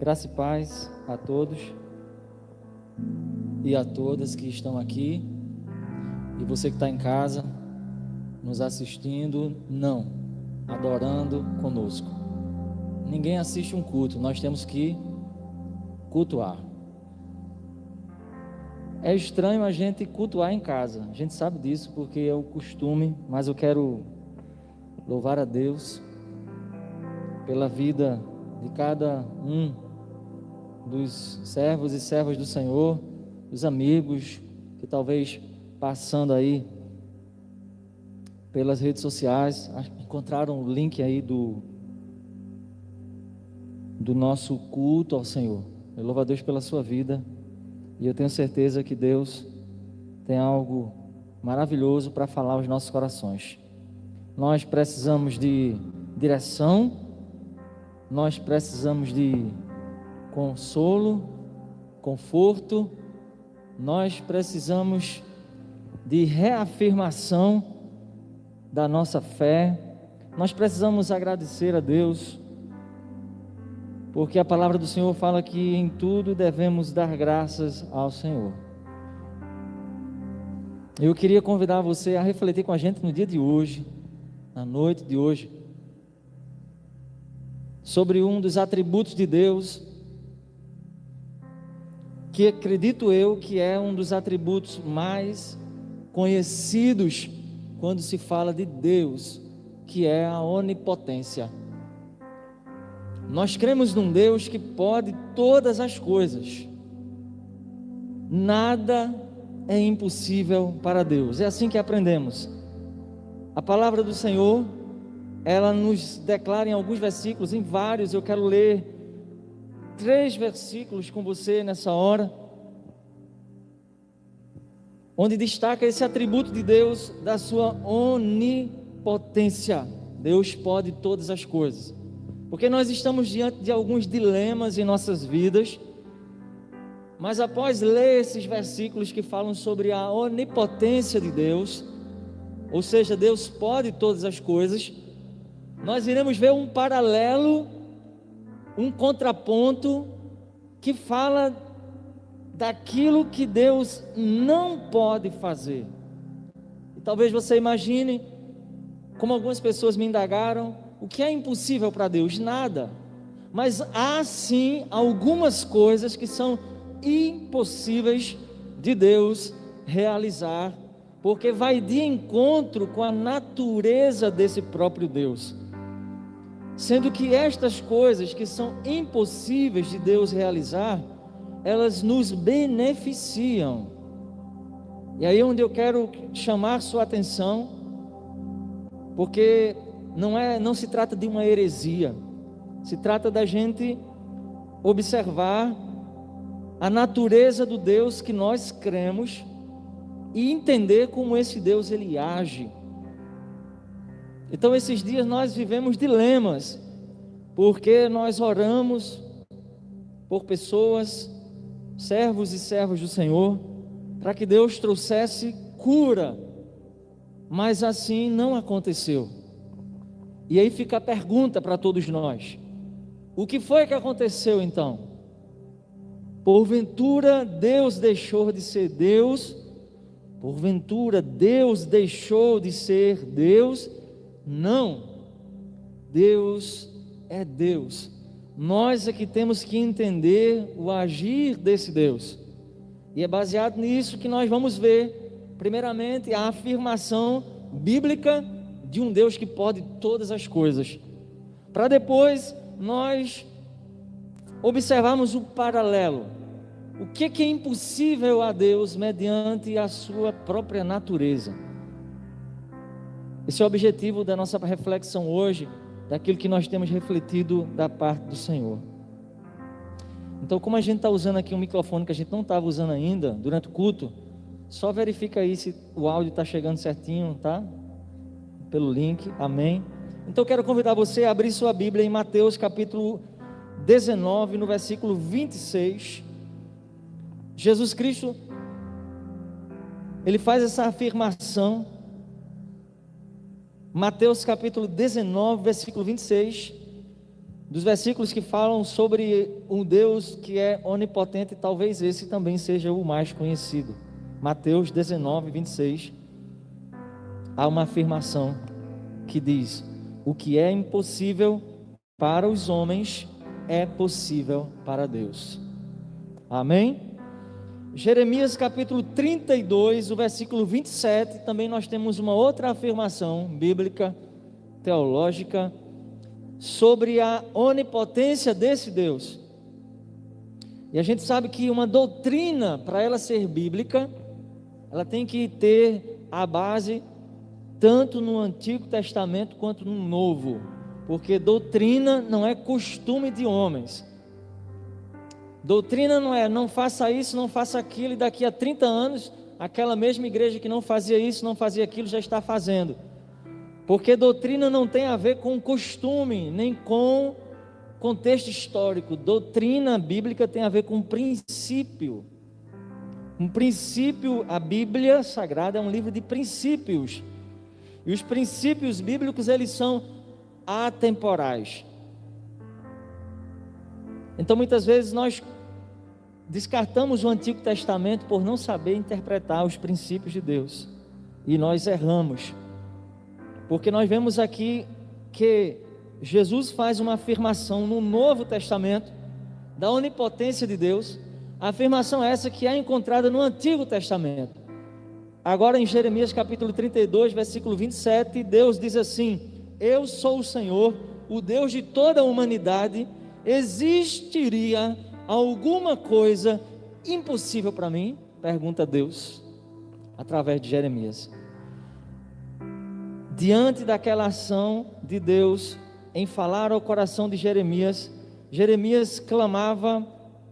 Graça e paz a todos e a todas que estão aqui, e você que está em casa, nos assistindo, não, adorando conosco. Ninguém assiste um culto, nós temos que cultuar. É estranho a gente cultuar em casa, a gente sabe disso porque é o costume, mas eu quero louvar a Deus pela vida de cada um dos servos e servas do Senhor, dos amigos que talvez passando aí pelas redes sociais, encontraram o link aí do nosso culto ao Senhor. Eu louvo a Deus pela sua vida, e eu tenho certeza que Deus tem algo maravilhoso para falar aos nossos corações. Nós precisamos de direção, nós precisamos de consolo, conforto, nós precisamos de reafirmação da nossa fé, nós precisamos agradecer a Deus, porque a palavra do Senhor fala que em tudo devemos dar graças ao Senhor. Eu queria convidar você a refletir com a gente no dia de hoje, na noite de hoje, sobre um dos atributos de Deus, que acredito eu que é um dos atributos mais conhecidos quando se fala de Deus, que é a onipotência. Nós cremos num Deus que pode todas as coisas, nada é impossível para Deus. É assim que aprendemos. A palavra do Senhor, ela nos declara em alguns versículos, em vários. Eu quero ler 3 versículos com você nessa hora, onde destaca esse atributo de Deus, da sua onipotência. Deus pode todas as coisas, porque nós estamos diante de alguns dilemas em nossas vidas, mas após ler esses versículos que falam sobre a onipotência de Deus, ou seja, Deus pode todas as coisas, nós iremos ver um paralelo, um contraponto que fala daquilo que Deus não pode fazer. E talvez você imagine, como algumas pessoas me indagaram, o que é impossível para Deus? Nada. Mas há sim algumas coisas que são impossíveis de Deus realizar, porque vai de encontro com a natureza desse próprio Deus. Sendo que estas coisas que são impossíveis de Deus realizar, elas nos beneficiam. E aí onde eu quero chamar sua atenção, porque não se trata de uma heresia, se trata da gente observar a natureza do Deus que nós cremos e entender como esse Deus ele age. Então esses dias nós vivemos dilemas, porque nós oramos por pessoas, servos e servas do Senhor, para que Deus trouxesse cura, mas assim não aconteceu. E aí fica a pergunta para todos nós: o que foi que aconteceu então? Porventura Deus deixou de ser Deus? Porventura Deus deixou de ser Deus? Não, Deus é Deus. Nós é que temos que entender o agir desse Deus, e é baseado nisso que nós vamos ver, primeiramente, a afirmação bíblica de um Deus que pode todas as coisas, para depois nós observarmos o paralelo, o que é impossível a Deus mediante a sua própria natureza. Esse é o objetivo da nossa reflexão hoje, daquilo que nós temos refletido da parte do Senhor. Então, como a gente está usando aqui um microfone que a gente não estava usando ainda durante o culto, só verifica aí se o áudio está chegando certinho, tá? Pelo link, amém? Então eu quero convidar você a abrir sua Bíblia em Mateus capítulo 19, no versículo 26. Jesus Cristo, ele faz essa afirmação. Mateus capítulo 19, versículo 26, dos versículos que falam sobre um Deus que é onipotente, talvez esse também seja o mais conhecido. Mateus 19, 26. Há uma afirmação que diz: o que é impossível para os homens é possível para Deus. Amém? Jeremias capítulo 32, o versículo 27, também nós temos uma outra afirmação bíblica, teológica, sobre a onipotência desse Deus. E a gente sabe que uma doutrina, para ela ser bíblica, ela tem que ter a base tanto no Antigo Testamento quanto no Novo, porque doutrina não é costume de homens. Doutrina não é, não faça isso, não faça aquilo, e daqui a 30 anos, aquela mesma igreja que não fazia isso, não fazia aquilo, já está fazendo. Porque doutrina não tem a ver com costume, nem com contexto histórico. Doutrina bíblica tem a ver com princípio. Um princípio, a Bíblia Sagrada é um livro de princípios. E os princípios bíblicos, eles são atemporais. Então muitas vezes nós descartamos o Antigo Testamento por não saber interpretar os princípios de Deus, e nós erramos, porque nós vemos aqui que Jesus faz uma afirmação no Novo Testamento da onipotência de Deus, a afirmação essa que é encontrada no Antigo Testamento. Agora em Jeremias capítulo 32, versículo 27, Deus diz assim: eu sou o Senhor, o Deus de toda a humanidade. Existiria alguma coisa impossível para mim? Pergunta Deus através de Jeremias. Diante daquela ação de Deus em falar ao coração de Jeremias, Jeremias clamava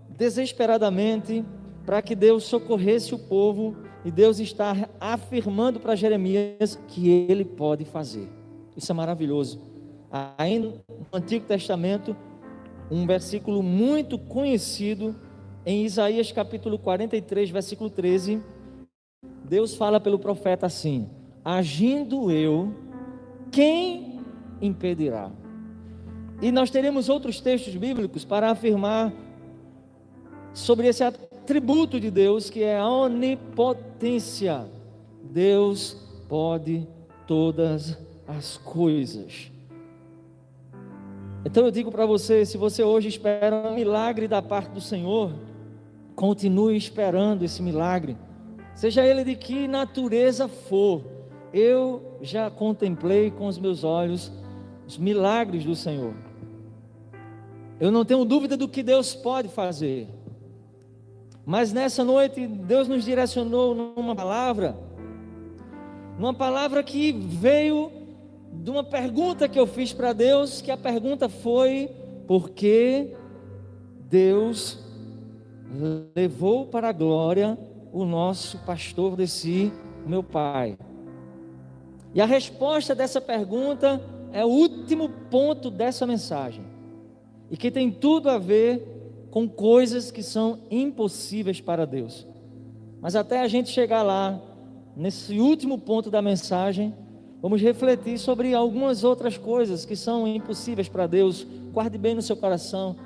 desesperadamente para que Deus socorresse o povo, e Deus está afirmando para Jeremias que ele pode fazer. Isso é maravilhoso. Ainda no Antigo Testamento, um versículo muito conhecido, em Isaías capítulo 43, versículo 13, Deus fala pelo profeta assim: agindo eu, quem impedirá? E nós teremos outros textos bíblicos para afirmar sobre esse atributo de Deus, que é a onipotência. Deus pode todas as coisas. Então eu digo para você, se você hoje espera um milagre da parte do Senhor, continue esperando esse milagre, seja ele de que natureza for. Eu já contemplei com os meus olhos os milagres do Senhor. Eu não tenho dúvida do que Deus pode fazer, mas nessa noite Deus nos direcionou numa palavra que veio de uma pergunta que eu fiz para Deus, que a pergunta foi: por que Deus levou para a glória o nosso pastor Deci, meu pai? E a resposta dessa pergunta é o último ponto dessa mensagem, e que tem tudo a ver com coisas que são impossíveis para Deus. Mas até a gente chegar lá, nesse último ponto da mensagem, vamos refletir sobre algumas outras coisas que são impossíveis para Deus. Guarde bem no seu coração,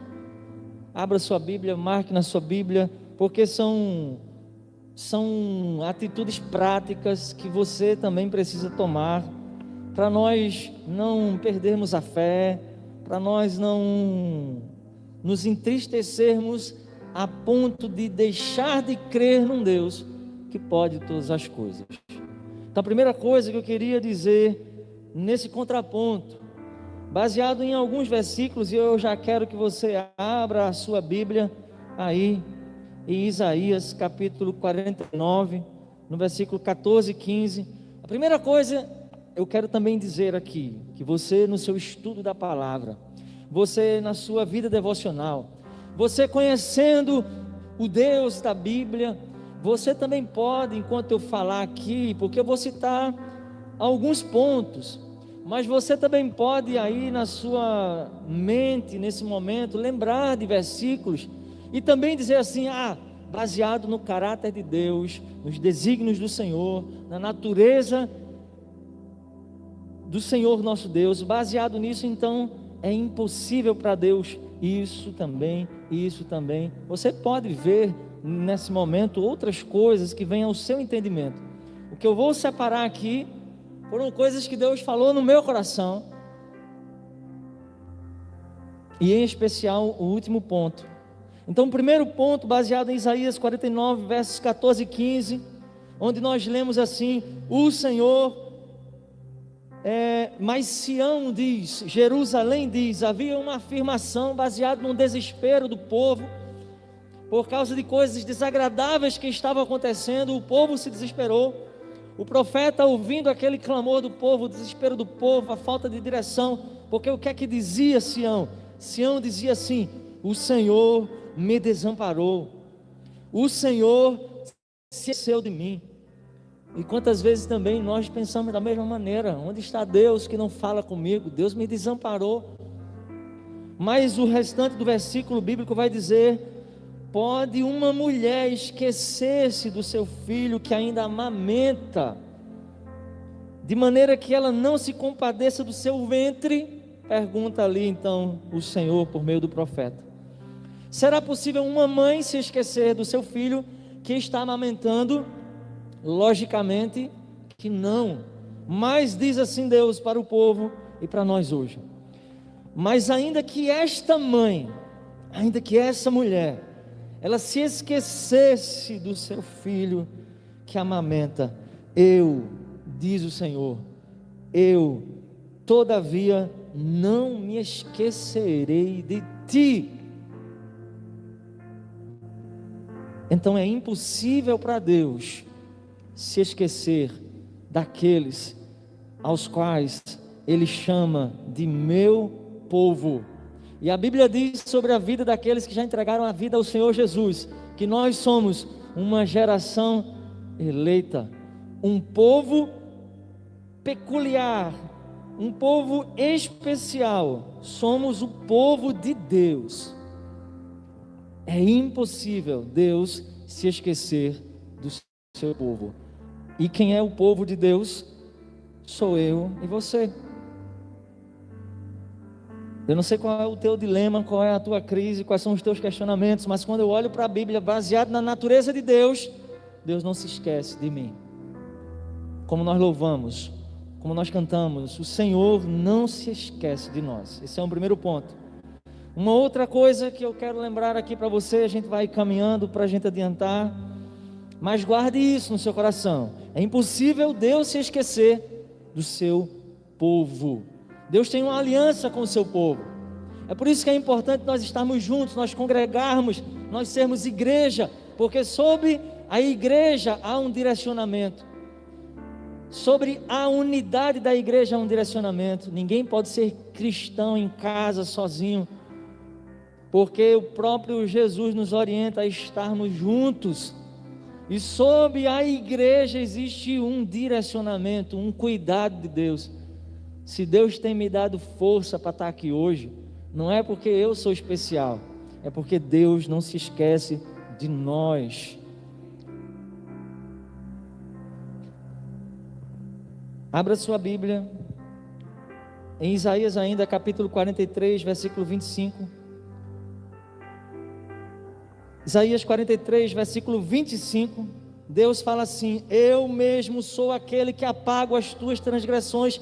abra sua Bíblia, marque na sua Bíblia, porque são atitudes práticas que você também precisa tomar, para nós não perdermos a fé, para nós não nos entristecermos a ponto de deixar de crer num Deus que pode todas as coisas. Então a primeira coisa que eu queria dizer nesse contraponto, baseado em alguns versículos, e eu já quero que você abra a sua Bíblia aí em Isaías capítulo 49, no versículo 14 e 15. A primeira coisa eu quero também dizer aqui, que você no seu estudo da palavra, você na sua vida devocional, você conhecendo o Deus da Bíblia, você também pode, enquanto eu falar aqui, porque eu vou citar alguns pontos, mas você também pode aí na sua mente, nesse momento, lembrar de versículos, e também dizer assim: baseado no caráter de Deus, nos desígnios do Senhor, na natureza do Senhor nosso Deus, baseado nisso, então é impossível para Deus isso também, isso também. Você pode ver nesse momento outras coisas que vêm ao seu entendimento. O que eu vou separar aqui foram coisas que Deus falou no meu coração, e em especial o último ponto. Então, o primeiro ponto, baseado em Isaías 49, versos 14 e 15, onde nós lemos assim: o Senhor, mas Sião diz, Jerusalém diz, havia uma afirmação baseada no desespero do povo, por causa de coisas desagradáveis que estavam acontecendo. O povo se desesperou. O profeta, ouvindo aquele clamor do povo, o desespero do povo, a falta de direção, porque o que é que dizia Sião? Sião dizia assim: o Senhor me desamparou, o Senhor se esqueceu de mim. E quantas vezes também nós pensamos da mesma maneira: onde está Deus que não fala comigo? Deus me desamparou. Mas o restante do versículo bíblico vai dizer: pode uma mulher esquecer-se do seu filho que ainda amamenta, de maneira que ela não se compadeça do seu ventre? Pergunta ali então o Senhor por meio do profeta. Será possível uma mãe se esquecer do seu filho que está amamentando? Logicamente que não. Mas diz assim Deus para o povo e para nós hoje: mas ainda que esta mãe, ainda que essa mulher, ela se esquecesse do seu filho que amamenta, eu, diz o Senhor, eu, todavia, não me esquecerei de ti. Então é impossível para Deus se esquecer daqueles aos quais Ele chama de meu povo. E a Bíblia diz sobre a vida daqueles que já entregaram a vida ao Senhor Jesus, que nós somos uma geração eleita, um povo peculiar, um povo especial. Somos o povo de Deus. É impossível Deus se esquecer do seu povo. E quem é o povo de Deus? Sou eu e você. Eu não sei qual é o teu dilema, qual é a tua crise, quais são os teus questionamentos, mas quando eu olho para a Bíblia, baseado na natureza de Deus, Deus não se esquece de mim. Como nós louvamos, como nós cantamos, o Senhor não se esquece de nós. Esse é o primeiro ponto. Uma outra coisa que eu quero lembrar aqui para você, a gente vai caminhando para a gente adiantar, mas guarde isso no seu coração: é impossível Deus se esquecer do seu povo. Deus tem uma aliança com o seu povo. É por isso que é importante nós estarmos juntos, nós congregarmos, nós sermos igreja, porque sobre a igreja há um direcionamento. Sobre a unidade da igreja há um direcionamento. Ninguém pode ser cristão em casa sozinho, porque o próprio Jesus nos orienta a estarmos juntos. E sob a igreja existe um direcionamento, um cuidado de Deus. Se Deus tem me dado força para estar aqui hoje, não é porque eu sou especial, é porque Deus não se esquece de nós. Abra sua Bíblia em Isaías ainda, capítulo 43, versículo 25. Isaías 43, versículo 25. Deus fala assim: eu mesmo sou aquele que apago as tuas transgressões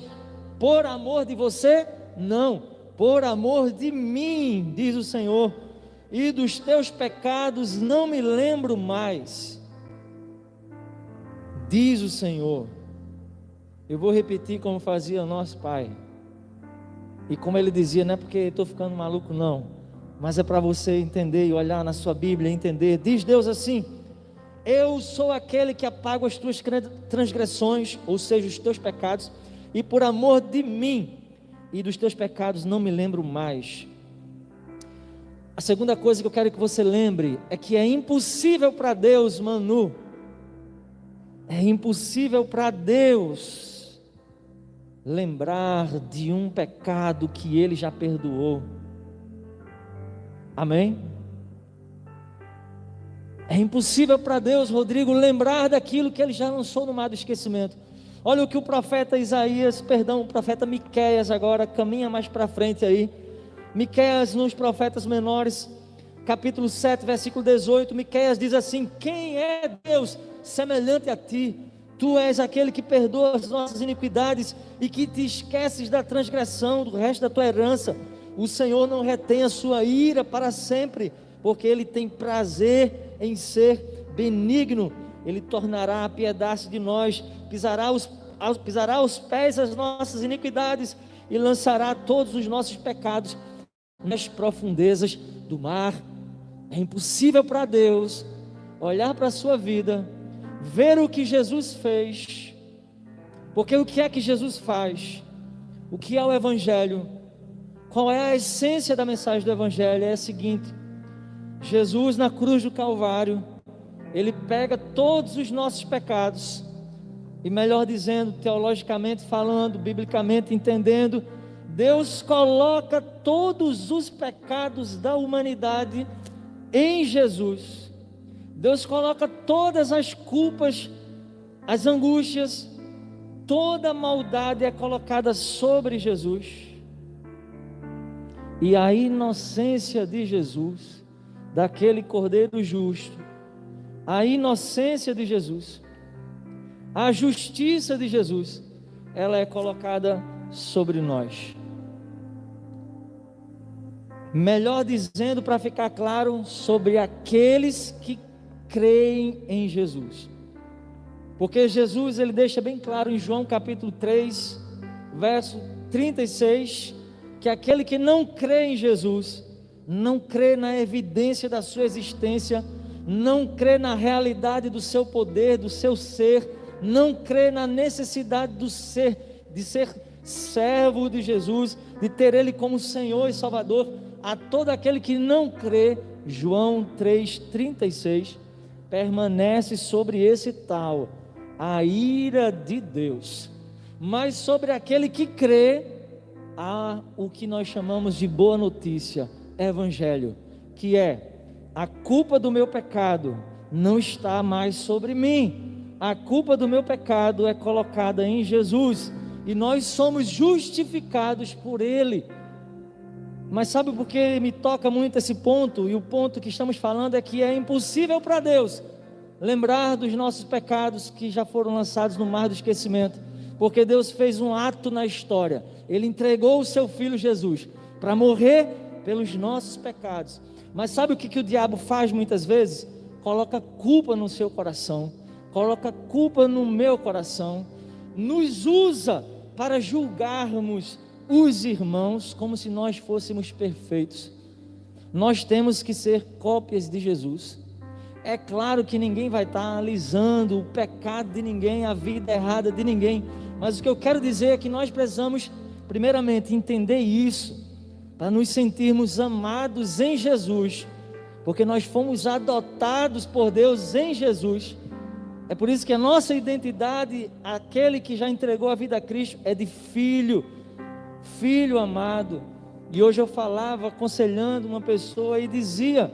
por amor de você? Não, por amor de mim, diz o Senhor, e dos teus pecados não me lembro mais, diz o Senhor. Eu vou repetir como fazia o nosso pai, e como ele dizia, não é porque estou ficando maluco não, mas é para você entender e olhar na sua Bíblia e entender. Diz Deus assim: eu sou aquele que apago as tuas transgressões, ou seja, os teus pecados, e por amor de mim e dos teus pecados não me lembro mais. A segunda coisa que eu quero que você lembre é que é impossível para Deus, Manu, é impossível para Deus lembrar de um pecado que Ele já perdoou. Amém? É impossível para Deus, Rodrigo, lembrar daquilo que Ele já lançou no mar do esquecimento. Olha o que o profeta Isaías, o profeta Miqueias agora caminha mais para frente aí. Miqueias, nos profetas menores, capítulo 7, versículo 18, Miqueias diz assim: quem é Deus semelhante a ti? Tu és aquele que perdoa as nossas iniquidades e que te esqueces da transgressão do resto da tua herança. O Senhor não retém a sua ira para sempre, porque Ele tem prazer em ser benigno. Ele tornará a piedade de nós, pisará aos pés as nossas iniquidades e lançará todos os nossos pecados nas profundezas do mar. É impossível para Deus olhar para a sua vida, ver o que Jesus fez, porque o que é que Jesus faz? O que é o Evangelho? Qual é a essência da mensagem do Evangelho? É a seguinte: Jesus na cruz do Calvário, Ele pega todos os nossos pecados, e melhor dizendo, teologicamente falando, biblicamente entendendo, Deus coloca todos os pecados da humanidade em Jesus. Deus coloca todas as culpas, as angústias, toda a maldade é colocada sobre Jesus. E a inocência de Jesus, daquele Cordeiro justo, a inocência de Jesus, a justiça de Jesus, ela é colocada sobre nós. Melhor dizendo, para ficar claro, sobre aqueles que creem em Jesus. Porque Jesus, ele deixa bem claro em João capítulo 3, verso 36, que aquele que não crê em Jesus, não crê na evidência da sua existência, não crê na realidade do seu poder, do seu ser, não crê na necessidade de ser servo de Jesus, de ter Ele como Senhor e Salvador. A todo aquele que não crê, João 3,36, permanece sobre esse tal a ira de Deus. Mas sobre aquele que crê, há o que nós chamamos de boa notícia, Evangelho, que é: a culpa do meu pecado não está mais sobre mim, a culpa do meu pecado é colocada em Jesus, e nós somos justificados por Ele. Mas sabe por que me toca muito esse ponto? E o ponto que estamos falando é que é impossível para Deus lembrar dos nossos pecados que já foram lançados no mar do esquecimento, porque Deus fez um ato na história. Ele entregou o seu Filho Jesus para morrer pelos nossos pecados. Mas sabe o que o diabo faz muitas vezes? Coloca culpa no seu coração, coloca culpa no meu coração, nos usa para julgarmos os irmãos como se nós fôssemos perfeitos. Nós temos que ser cópias de Jesus. É claro que ninguém vai estar analisando o pecado de ninguém, a vida errada de ninguém, mas o que eu quero dizer é que nós precisamos primeiramente entender isso, para nos sentirmos amados em Jesus, porque nós fomos adotados por Deus em Jesus. É por isso que a nossa identidade, aquele que já entregou a vida a Cristo, é de filho, filho amado. E hoje eu falava aconselhando uma pessoa e dizia: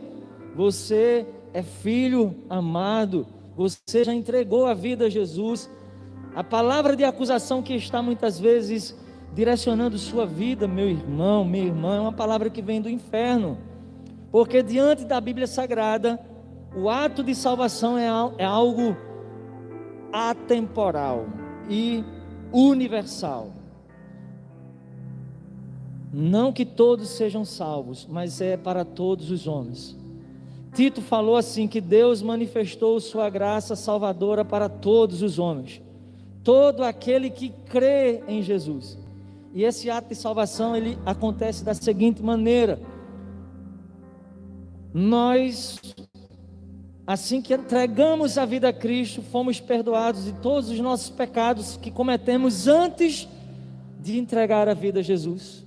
você é filho amado, você já entregou a vida a Jesus. A palavra de acusação que está muitas vezes direcionando sua vida, meu irmão, minha irmã, é uma palavra que vem do inferno, porque diante da Bíblia Sagrada, o ato de salvação é algo atemporal e universal. Não que todos sejam salvos, mas é para todos os homens. Tito falou assim, que Deus manifestou sua graça salvadora para todos os homens, todo aquele que crê em Jesus. E esse ato de salvação, ele acontece da seguinte maneira: nós, assim que entregamos a vida a Cristo, fomos perdoados de todos os nossos pecados que cometemos antes de entregar a vida a Jesus.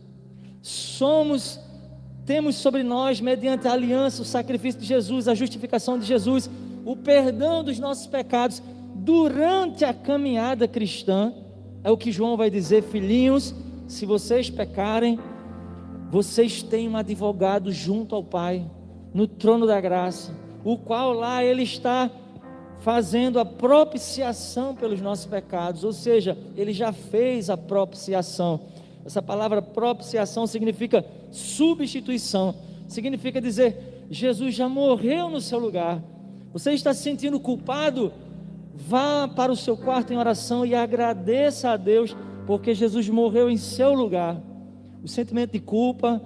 Temos sobre nós, mediante a aliança, o sacrifício de Jesus, a justificação de Jesus, o perdão dos nossos pecados durante a caminhada cristã. É o que João vai dizer: filhinhos, se vocês pecarem, vocês têm um advogado junto ao Pai, no trono da graça, o qual lá Ele está fazendo a propiciação pelos nossos pecados, ou seja, Ele já fez a propiciação. Essa palavra propiciação significa substituição. Significa dizer, Jesus já morreu no seu lugar. Você está se sentindo culpado? Vá para o seu quarto em oração e agradeça a Deus, porque Jesus morreu em seu lugar. O sentimento de culpa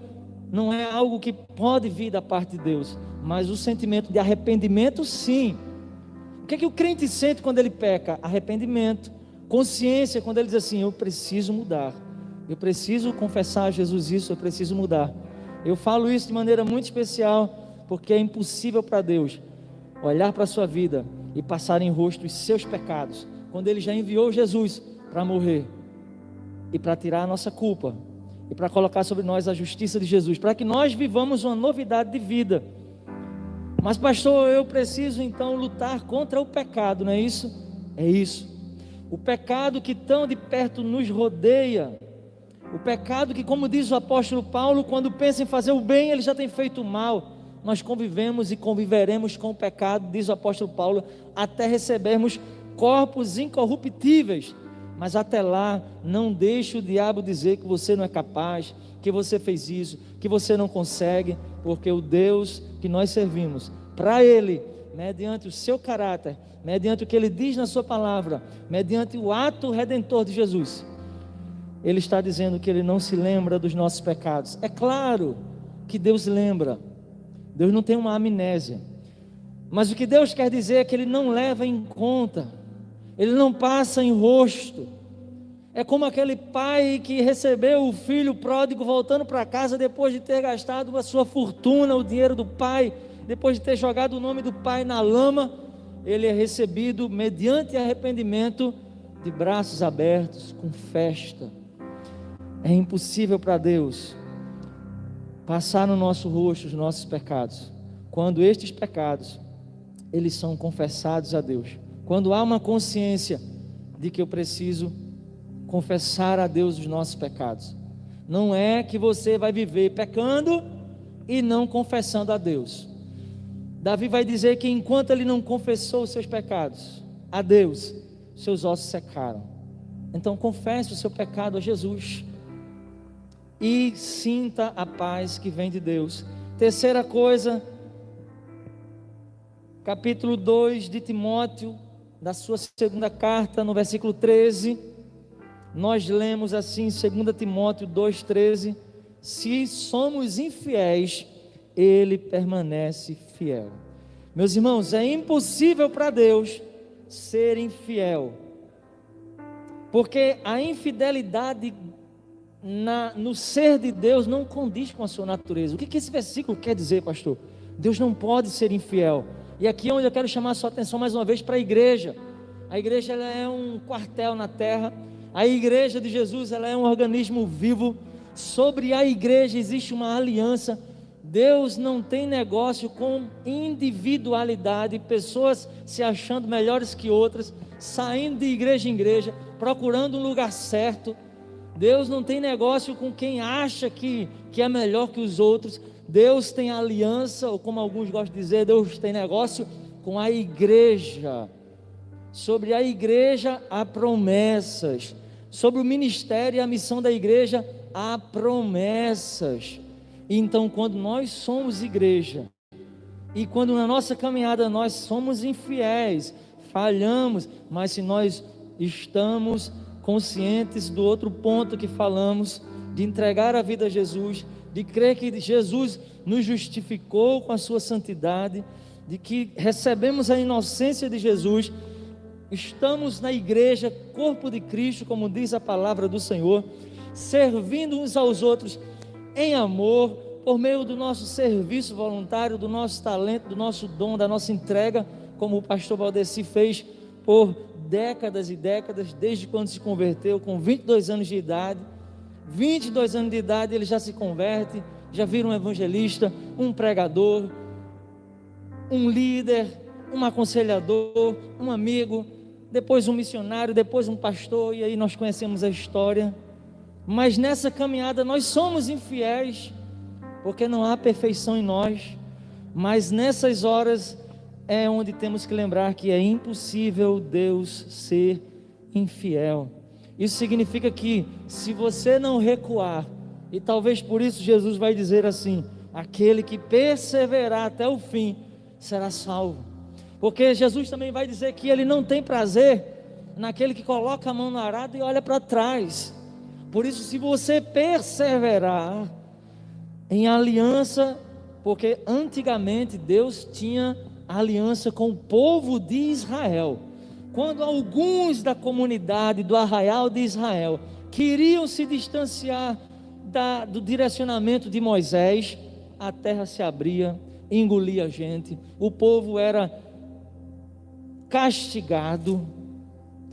não é algo que pode vir da parte de Deus, mas o sentimento de arrependimento, sim. O que é que o crente sente quando ele peca? Arrependimento. Consciência, quando ele diz assim, eu preciso mudar, eu preciso confessar a Jesus isso, eu preciso mudar. Eu falo isso de maneira muito especial, porque é impossível para Deus olhar para a sua vida e passar em rosto os seus pecados, quando Ele já enviou Jesus para morrer, e para tirar a nossa culpa, e para colocar sobre nós a justiça de Jesus, para que nós vivamos uma novidade de vida. Mas pastor, eu preciso então lutar contra o pecado, não é isso? É isso. O pecado que tão de perto nos rodeia, o pecado que, como diz o apóstolo Paulo, quando pensa em fazer o bem, ele já tem feito o mal. Nós convivemos e conviveremos com o pecado, diz o apóstolo Paulo, até recebermos corpos incorruptíveis. Mas até lá, não deixe o diabo dizer que você não é capaz, que você fez isso, que você não consegue, porque o Deus que nós servimos, para Ele, mediante o seu caráter, mediante o que Ele diz na sua palavra, mediante o ato redentor de Jesus, Ele está dizendo que Ele não se lembra dos nossos pecados. É claro que Deus lembra, Deus não tem uma amnésia, mas o que Deus quer dizer é que Ele não leva em conta, Ele não passa em rosto. É como aquele pai que recebeu o filho pródigo voltando para casa depois de ter gastado a sua fortuna, o dinheiro do pai, depois de ter jogado o nome do pai na lama. Ele é recebido mediante arrependimento, de braços abertos, com festa. É impossível para Deus passar no nosso rosto os nossos pecados, quando estes pecados, eles são confessados a Deus, quando há uma consciência de que eu preciso confessar a Deus os nossos pecados. Não é que você vai viver pecando e não confessando a Deus. Davi vai dizer que enquanto ele não confessou os seus pecados a Deus, seus ossos secaram. Então confesse o seu pecado a Jesus e sinta a paz que vem de Deus. Terceira coisa, capítulo 2 de Timóteo, da sua segunda carta, no versículo 13, nós lemos assim, 2 Timóteo 2,13, se somos infiéis, Ele permanece fiel. Meus irmãos, é impossível para Deus ser infiel, porque a infidelidade no ser de Deus não condiz com a sua natureza. O que esse versículo quer dizer, pastor? Deus não pode ser infiel. E aqui é onde eu quero chamar a sua atenção mais uma vez para a igreja. A igreja, ela é um quartel na terra. A igreja de Jesus, ela é um organismo vivo. Sobre a igreja existe uma aliança. Deus não tem negócio com individualidade, pessoas se achando melhores que outras, saindo de igreja em igreja, procurando um lugar certo. Deus não tem negócio com quem acha que é melhor que os outros. Deus tem aliança, ou como alguns gostam de dizer, Deus tem negócio com a igreja. Sobre a igreja há promessas. Sobre o ministério e a missão da igreja há promessas. Então, quando nós somos igreja, e quando na nossa caminhada nós somos infiéis, falhamos, mas se nós estamos conscientes do outro ponto que falamos, de entregar a vida a Jesus, de crer que Jesus nos justificou com a sua santidade, de que recebemos a inocência de Jesus, estamos na igreja, corpo de Cristo, como diz a palavra do Senhor, servindo uns aos outros em amor, por meio do nosso serviço voluntário, do nosso talento, do nosso dom, da nossa entrega, como o pastor Valdeci fez por décadas e décadas, desde quando se converteu, com 22 anos de idade. 22 anos de idade ele já se converte, já vira um evangelista, um pregador, um líder, um aconselhador, um amigo, depois um missionário, depois um pastor, e aí nós conhecemos a história. Mas nessa caminhada nós somos infiéis, porque não há perfeição em nós, mas nessas horas é onde temos que lembrar que é impossível Deus ser infiel. Isso significa que se você não recuar, E talvez por isso Jesus vai dizer assim: aquele que perseverar até o fim será salvo. Porque Jesus também vai dizer que Ele não tem prazer naquele que coloca a mão no arado e olha para trás. Por isso, se você perseverar em aliança, porque antigamente Deus tinha aliança com o povo de Israel. Quando alguns da comunidade do arraial de Israel queriam se distanciar do direcionamento de Moisés, a terra se abria, engolia a gente, o povo era castigado.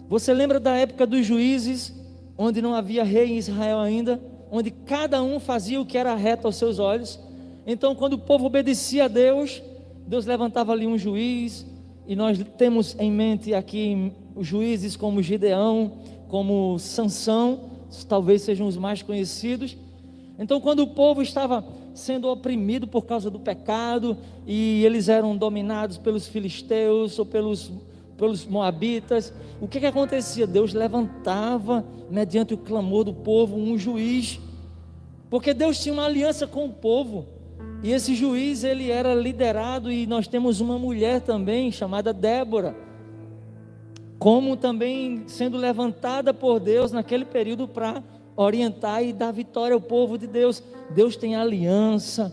Você lembra da época dos juízes, onde não havia rei em Israel ainda, onde cada um fazia o que era reto aos seus olhos? Então, quando o povo obedecia a Deus, Deus levantava ali um juiz, e nós temos em mente aqui os juízes como Gideão, como Sansão, talvez sejam os mais conhecidos. Então, quando o povo estava sendo oprimido por causa do pecado, e eles eram dominados pelos filisteus ou pelos moabitas, o que acontecia? Deus levantava, mediante o clamor do povo, um juiz, porque Deus tinha uma aliança com o povo, e esse juiz, ele era liderado, e nós temos uma mulher também, chamada Débora, como também sendo levantada por Deus naquele período para orientar e dar vitória ao povo de Deus. Deus tem aliança,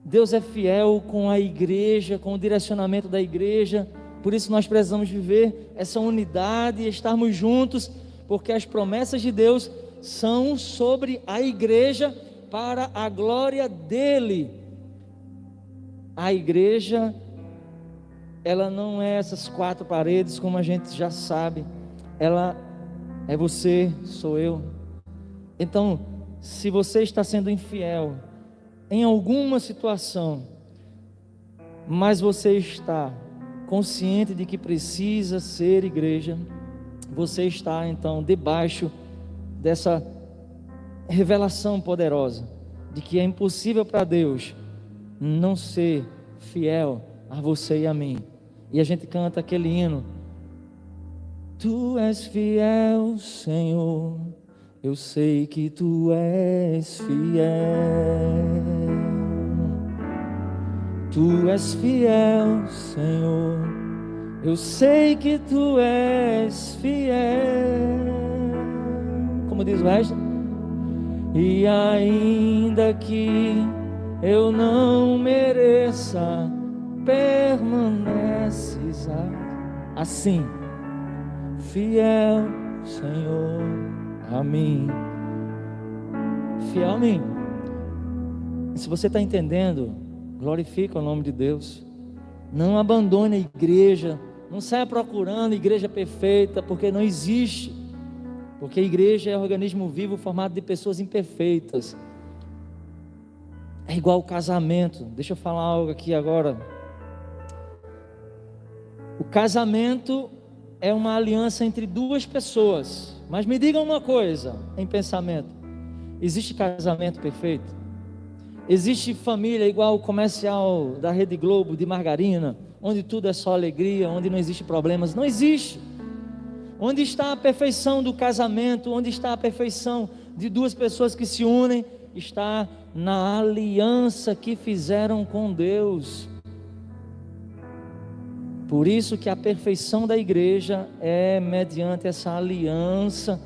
Deus é fiel com a igreja, com o direcionamento da igreja. Por isso nós precisamos viver essa unidade e estarmos juntos, porque as promessas de Deus são sobre a igreja para a glória dele. A igreja, ela não é essas quatro paredes, como a gente já sabe, ela é você, sou eu. Então, se você está sendo infiel em alguma situação, mas você está consciente de que precisa ser igreja, você está então debaixo dessa revelação poderosa de que é impossível para Deus não ser fiel a você e a mim. E a gente canta aquele hino: Tu és fiel, Senhor, eu sei que Tu és fiel. Tu és fiel, Senhor, eu sei que Tu és fiel. Como diz o resto? E ainda que eu não mereça, permaneces assim, fiel, Senhor, a mim. Fiel a mim. Se você está entendendo, glorifica o nome de Deus. Não abandone a igreja, não saia procurando igreja perfeita, porque não existe. Porque a igreja é um organismo vivo formado de pessoas imperfeitas. É igual ao casamento. Deixa eu falar algo aqui agora. O casamento é uma aliança entre duas pessoas. Mas me digam uma coisa em pensamento: existe casamento perfeito? Existe família igual o comercial da Rede Globo de margarina, onde tudo é só alegria, onde não existe problemas? Não existe. Onde está a perfeição do casamento? Onde está a perfeição de duas pessoas que se unem? Está na aliança que fizeram com Deus. Por isso que a perfeição da igreja é mediante essa aliança,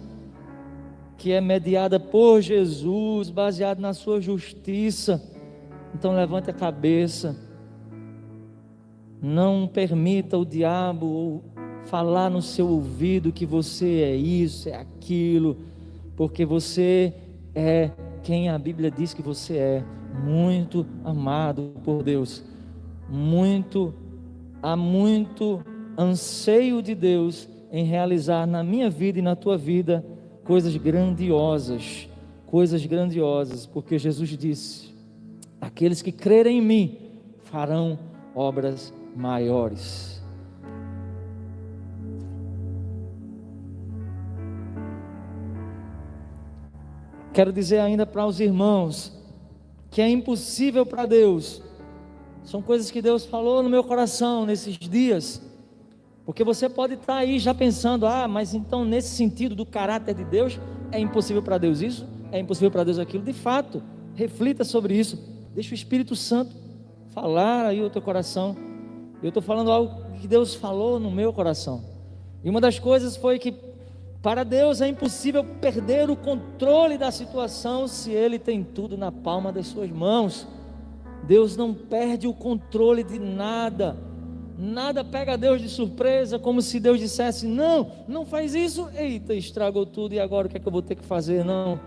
que é mediada por Jesus, baseado na sua justiça. Então levante a cabeça, não permita o diabo falar no seu ouvido que você é isso, é aquilo, porque você é quem a Bíblia diz que você é: muito amado por Deus, há muito anseio de Deus em realizar na minha vida e na tua vida coisas grandiosas, porque Jesus disse: aqueles que crerem em mim farão obras maiores. Quero dizer ainda para os irmãos que é impossível para Deus. São coisas que Deus falou no meu coração nesses dias, porque você pode estar aí já pensando: mas então nesse sentido do caráter de Deus é impossível para Deus isso? é impossível para Deus aquilo? De fato, reflita sobre isso, deixa o Espírito Santo falar aí o teu coração. Eu estou falando algo que Deus falou no meu coração, e uma das coisas foi que para Deus é impossível perder o controle da situação se Ele tem tudo na palma das suas mãos. Deus não perde o controle de nada, nada pega Deus de surpresa, como se Deus dissesse, não faz isso, eita, estragou tudo, e agora o que é que eu vou ter que fazer? Não,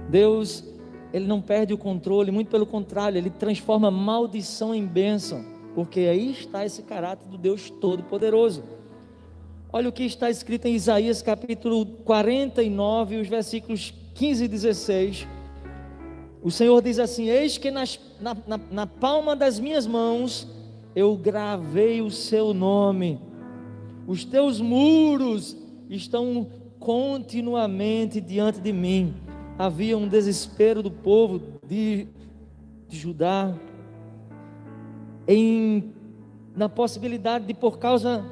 Deus, Ele não perde o controle, muito pelo contrário, Ele transforma maldição em bênção, porque aí está esse caráter do Deus Todo-Poderoso. Olha o que está escrito em Isaías capítulo 49, os versículos 15 e 16, o Senhor diz assim: eis que na palma das minhas mãos eu gravei o seu nome, os teus muros estão continuamente diante de mim. Havia um desespero do povo de Judá, na possibilidade de, por causa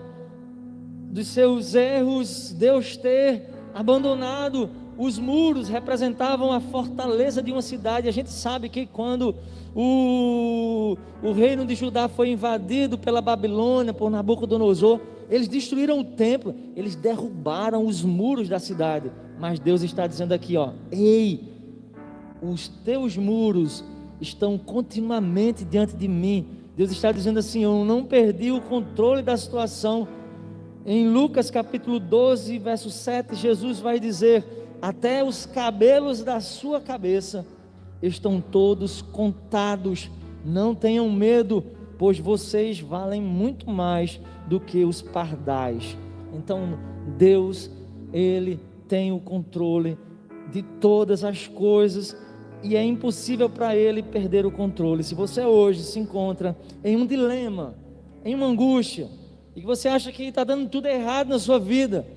dos seus erros, Deus ter abandonado os muros. Representavam a fortaleza de uma cidade. A gente sabe que quando o reino de Judá foi invadido pela Babilônia, por Nabucodonosor, eles destruíram o templo, eles derrubaram os muros da cidade. Mas Deus está dizendo aqui, ei, os teus muros estão continuamente diante de mim. Deus está dizendo assim, eu não perdi o controle da situação. Em Lucas capítulo 12, verso 7, Jesus vai dizer: até os cabelos da sua cabeça estão todos contados, não tenham medo, pois vocês valem muito mais do que os pardais. Então Deus, Ele tem o controle de todas as coisas, e é impossível para Ele perder o controle. Se você hoje se encontra em um dilema, em uma angústia, e que você acha que está dando tudo errado na sua vida,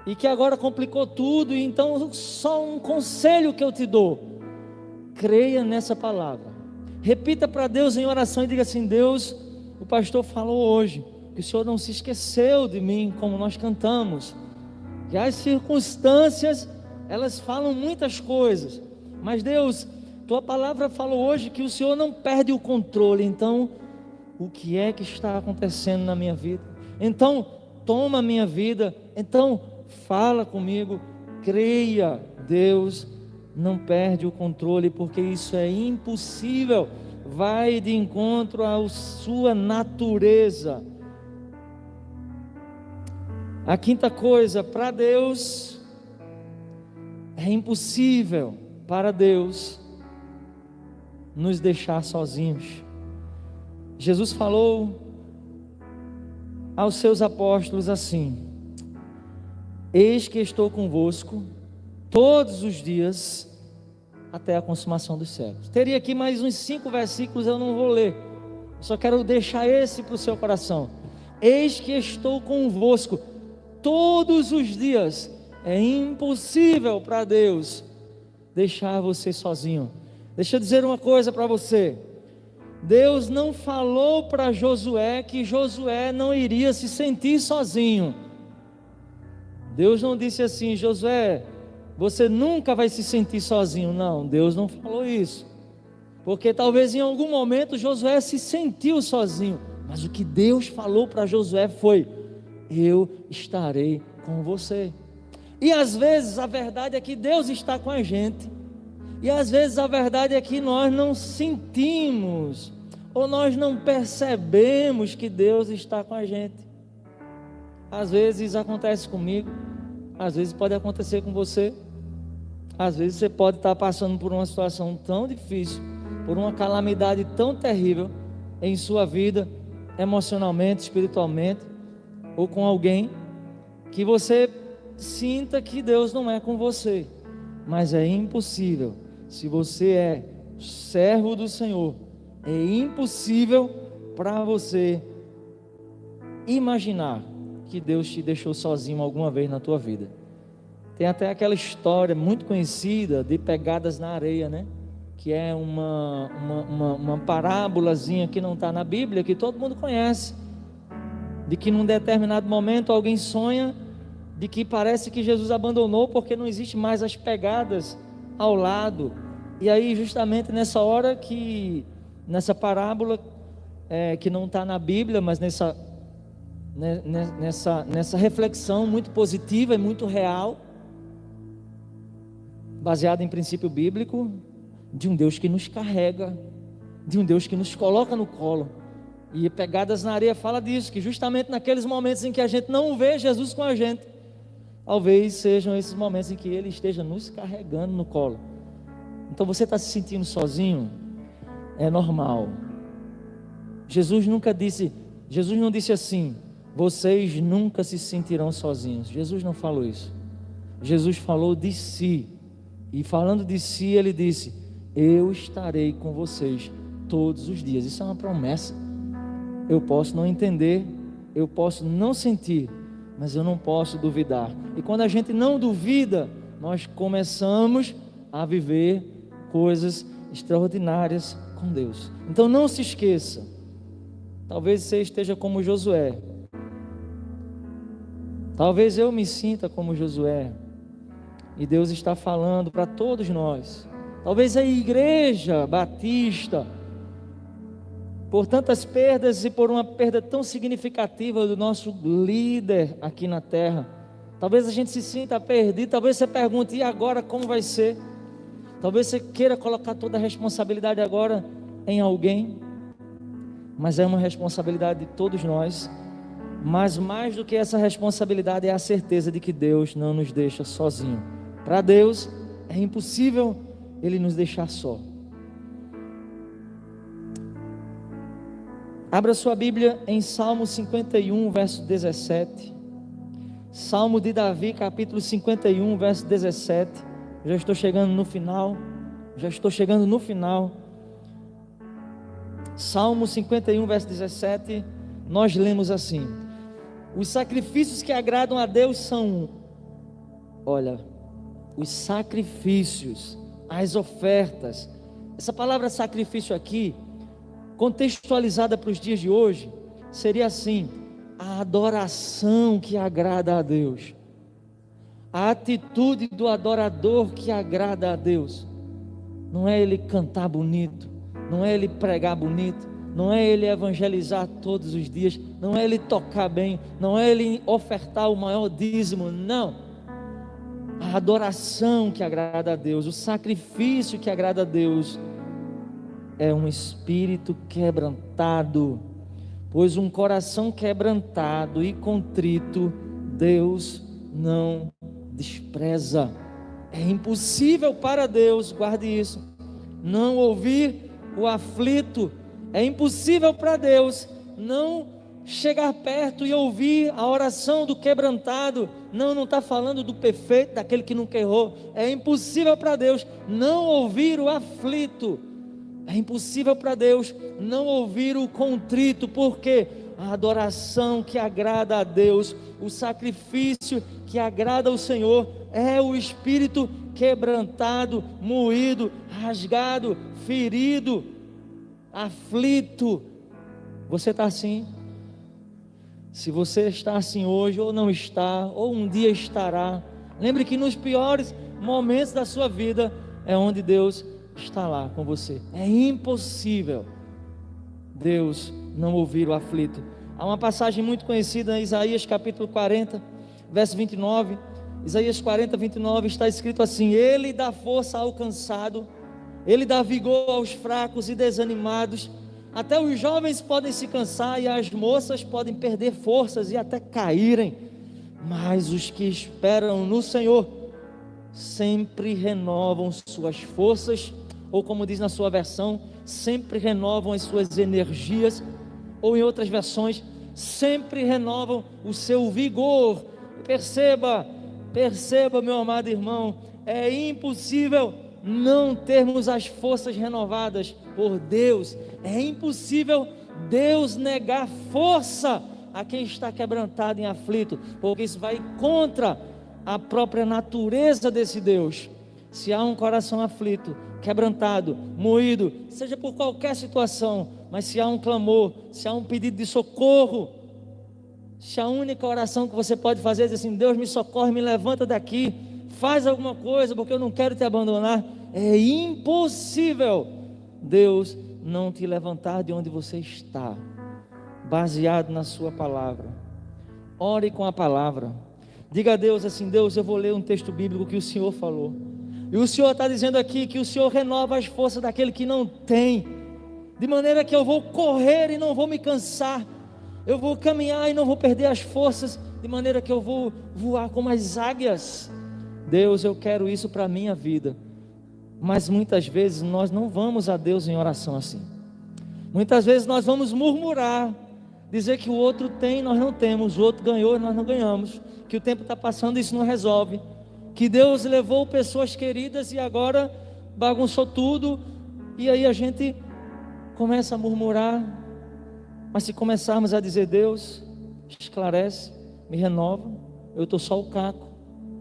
e que agora complicou tudo, e então só um conselho que eu te dou: creia nessa palavra, repita para Deus em oração e diga assim: Deus, o pastor falou hoje que o Senhor não se esqueceu de mim, como nós cantamos, que as circunstâncias, elas falam muitas coisas, mas Deus, tua palavra falou hoje que o Senhor não perde o controle. Então, o que é que está acontecendo na minha vida? Então, toma a minha vida, então, fala comigo. Creia, Deus não perde o controle, porque isso é impossível, vai de encontro à sua natureza. A quinta coisa, para Deus, é impossível para Deus nos deixar sozinhos. Jesus falou aos seus apóstolos assim: eis que estou convosco todos os dias até a consumação dos séculos. Teria aqui mais uns 5 versículos, eu não vou ler, só quero deixar esse para o seu coração. Eis que estou convosco todos os dias. É impossível para Deus deixar você sozinho. Deixa eu dizer uma coisa para você: Deus não falou para Josué que Josué não iria se sentir sozinho. Deus não disse assim: Josué, você nunca vai se sentir sozinho. Não, Deus não falou isso, porque talvez em algum momento Josué se sentiu sozinho, mas o que Deus falou para Josué foi: eu estarei com você. E às vezes a verdade é que Deus está com a gente, e às vezes a verdade é que nós não sentimos, ou nós não percebemos que Deus está com a gente. Às vezes acontece comigo, às vezes pode acontecer com você. Às vezes você pode estar passando por uma situação tão difícil, por uma calamidade tão terrível em sua vida, emocionalmente, espiritualmente, ou com alguém, que você sinta que Deus não é com você. Mas é impossível. Se você é servo do Senhor, é impossível para você imaginar que Deus te deixou sozinho alguma vez na tua vida. Tem até aquela história muito conhecida de pegadas na areia, né? Que é uma parábolazinha que não está na Bíblia, que todo mundo conhece, de que num determinado momento alguém sonha de que parece que Jesus abandonou, porque não existe mais as pegadas ao lado. E aí justamente nessa hora que, nessa parábola, que não está na Bíblia, mas nessa reflexão muito positiva e muito real, baseada em princípio bíblico, de um Deus que nos carrega, de um Deus que nos coloca no colo. E Pegadas na Areia fala disso, que justamente naqueles momentos em que a gente não vê Jesus com a gente, talvez sejam esses momentos em que Ele esteja nos carregando no colo. Então você está se sentindo sozinho? É normal. Jesus não disse assim: vocês nunca se sentirão sozinhos. Jesus não falou isso. Jesus falou de si. E falando de si, Ele disse: eu estarei com vocês todos os dias. Isso é uma promessa. Eu posso não entender, eu posso não sentir, mas eu não posso duvidar. E quando a gente não duvida, nós começamos a viver coisas extraordinárias com Deus. Então não se esqueça. Talvez você esteja como Josué. Talvez eu me sinta como Josué. E Deus está falando para todos nós. Talvez a igreja batista, por tantas perdas e por uma perda tão significativa do nosso líder aqui na terra, talvez a gente se sinta perdido. Talvez você pergunte: e agora como vai ser? Talvez você queira colocar toda a responsabilidade agora em alguém, mas é uma responsabilidade de todos nós. Mas mais do que essa responsabilidade é a certeza de que Deus não nos deixa sozinho. Para Deus é impossível Ele nos deixar só. Abra sua Bíblia em Salmo 51, verso 17. Salmo de Davi, capítulo 51, verso 17. Já estou chegando no final. Salmo 51, verso 17. Nós lemos assim: os sacrifícios que agradam a Deus são, os sacrifícios, as ofertas. Essa palavra sacrifício aqui, contextualizada para os dias de hoje, seria assim: a adoração que agrada a Deus, a atitude do adorador que agrada a Deus. Não é ele cantar bonito, não é ele pregar bonito, não é ele evangelizar todos os dias, não é ele tocar bem, não é ele ofertar o maior dízimo, não. A adoração que agrada a Deus, o sacrifício que agrada a Deus é um espírito quebrantado, pois um coração quebrantado e contrito Deus não despreza. É impossível para Deus, guarde isso, não ouvir o aflito. É impossível para Deus não chegar perto e ouvir a oração do quebrantado. Não está falando do perfeito, daquele que nunca errou. É impossível para Deus não ouvir o aflito. É impossível para Deus não ouvir o contrito, porque a adoração que agrada a Deus, o sacrifício que agrada ao Senhor, é o espírito quebrantado, moído, rasgado, ferido, aflito. Você está assim? Se você está assim hoje, ou não está, ou um dia estará, lembre que nos piores momentos da sua vida é onde Deus está lá com você. É impossível Deus não ouvir o aflito. Há uma passagem muito conhecida em Isaías capítulo 40, verso 29. Isaías 40, 29 está escrito assim: Ele dá força ao cansado, Ele dá vigor aos fracos e desanimados. Até os jovens podem se cansar e as moças podem perder forças e até caírem, mas os que esperam no Senhor sempre renovam suas forças, ou como diz na sua versão, sempre renovam as suas energias, ou em outras versões, sempre renovam o seu vigor. Perceba, meu amado irmão, é impossível não termos as forças renovadas por Deus. É impossível Deus negar força a quem está quebrantado e aflito, porque isso vai contra a própria natureza desse Deus. Se há um coração aflito, quebrantado, moído, seja por qualquer situação, mas se há um clamor, se há um pedido de socorro, se a única oração que você pode fazer é dizer assim: Deus me socorre, me levanta daqui, faz alguma coisa, porque eu não quero te abandonar. É impossível Deus não te levantar de onde você está, baseado na sua palavra. Ore com a palavra. Diga a Deus assim: Deus, eu vou ler um texto bíblico que o Senhor falou, e o Senhor está dizendo aqui que o Senhor renova as forças daquele que não tem, de maneira que eu vou correr e não vou me cansar, eu vou caminhar e não vou perder as forças, de maneira que eu vou voar como as águias. Deus, eu quero isso para a minha vida. Mas muitas vezes nós não vamos a Deus em oração assim. Muitas vezes nós vamos murmurar, dizer que o outro tem, nós não temos, o outro ganhou, nós não ganhamos, que o tempo está passando e isso não resolve, que Deus levou pessoas queridas e agora bagunçou tudo, e aí a gente começa a murmurar. Mas se começarmos a dizer: Deus, esclarece, me renova, eu estou só o caco,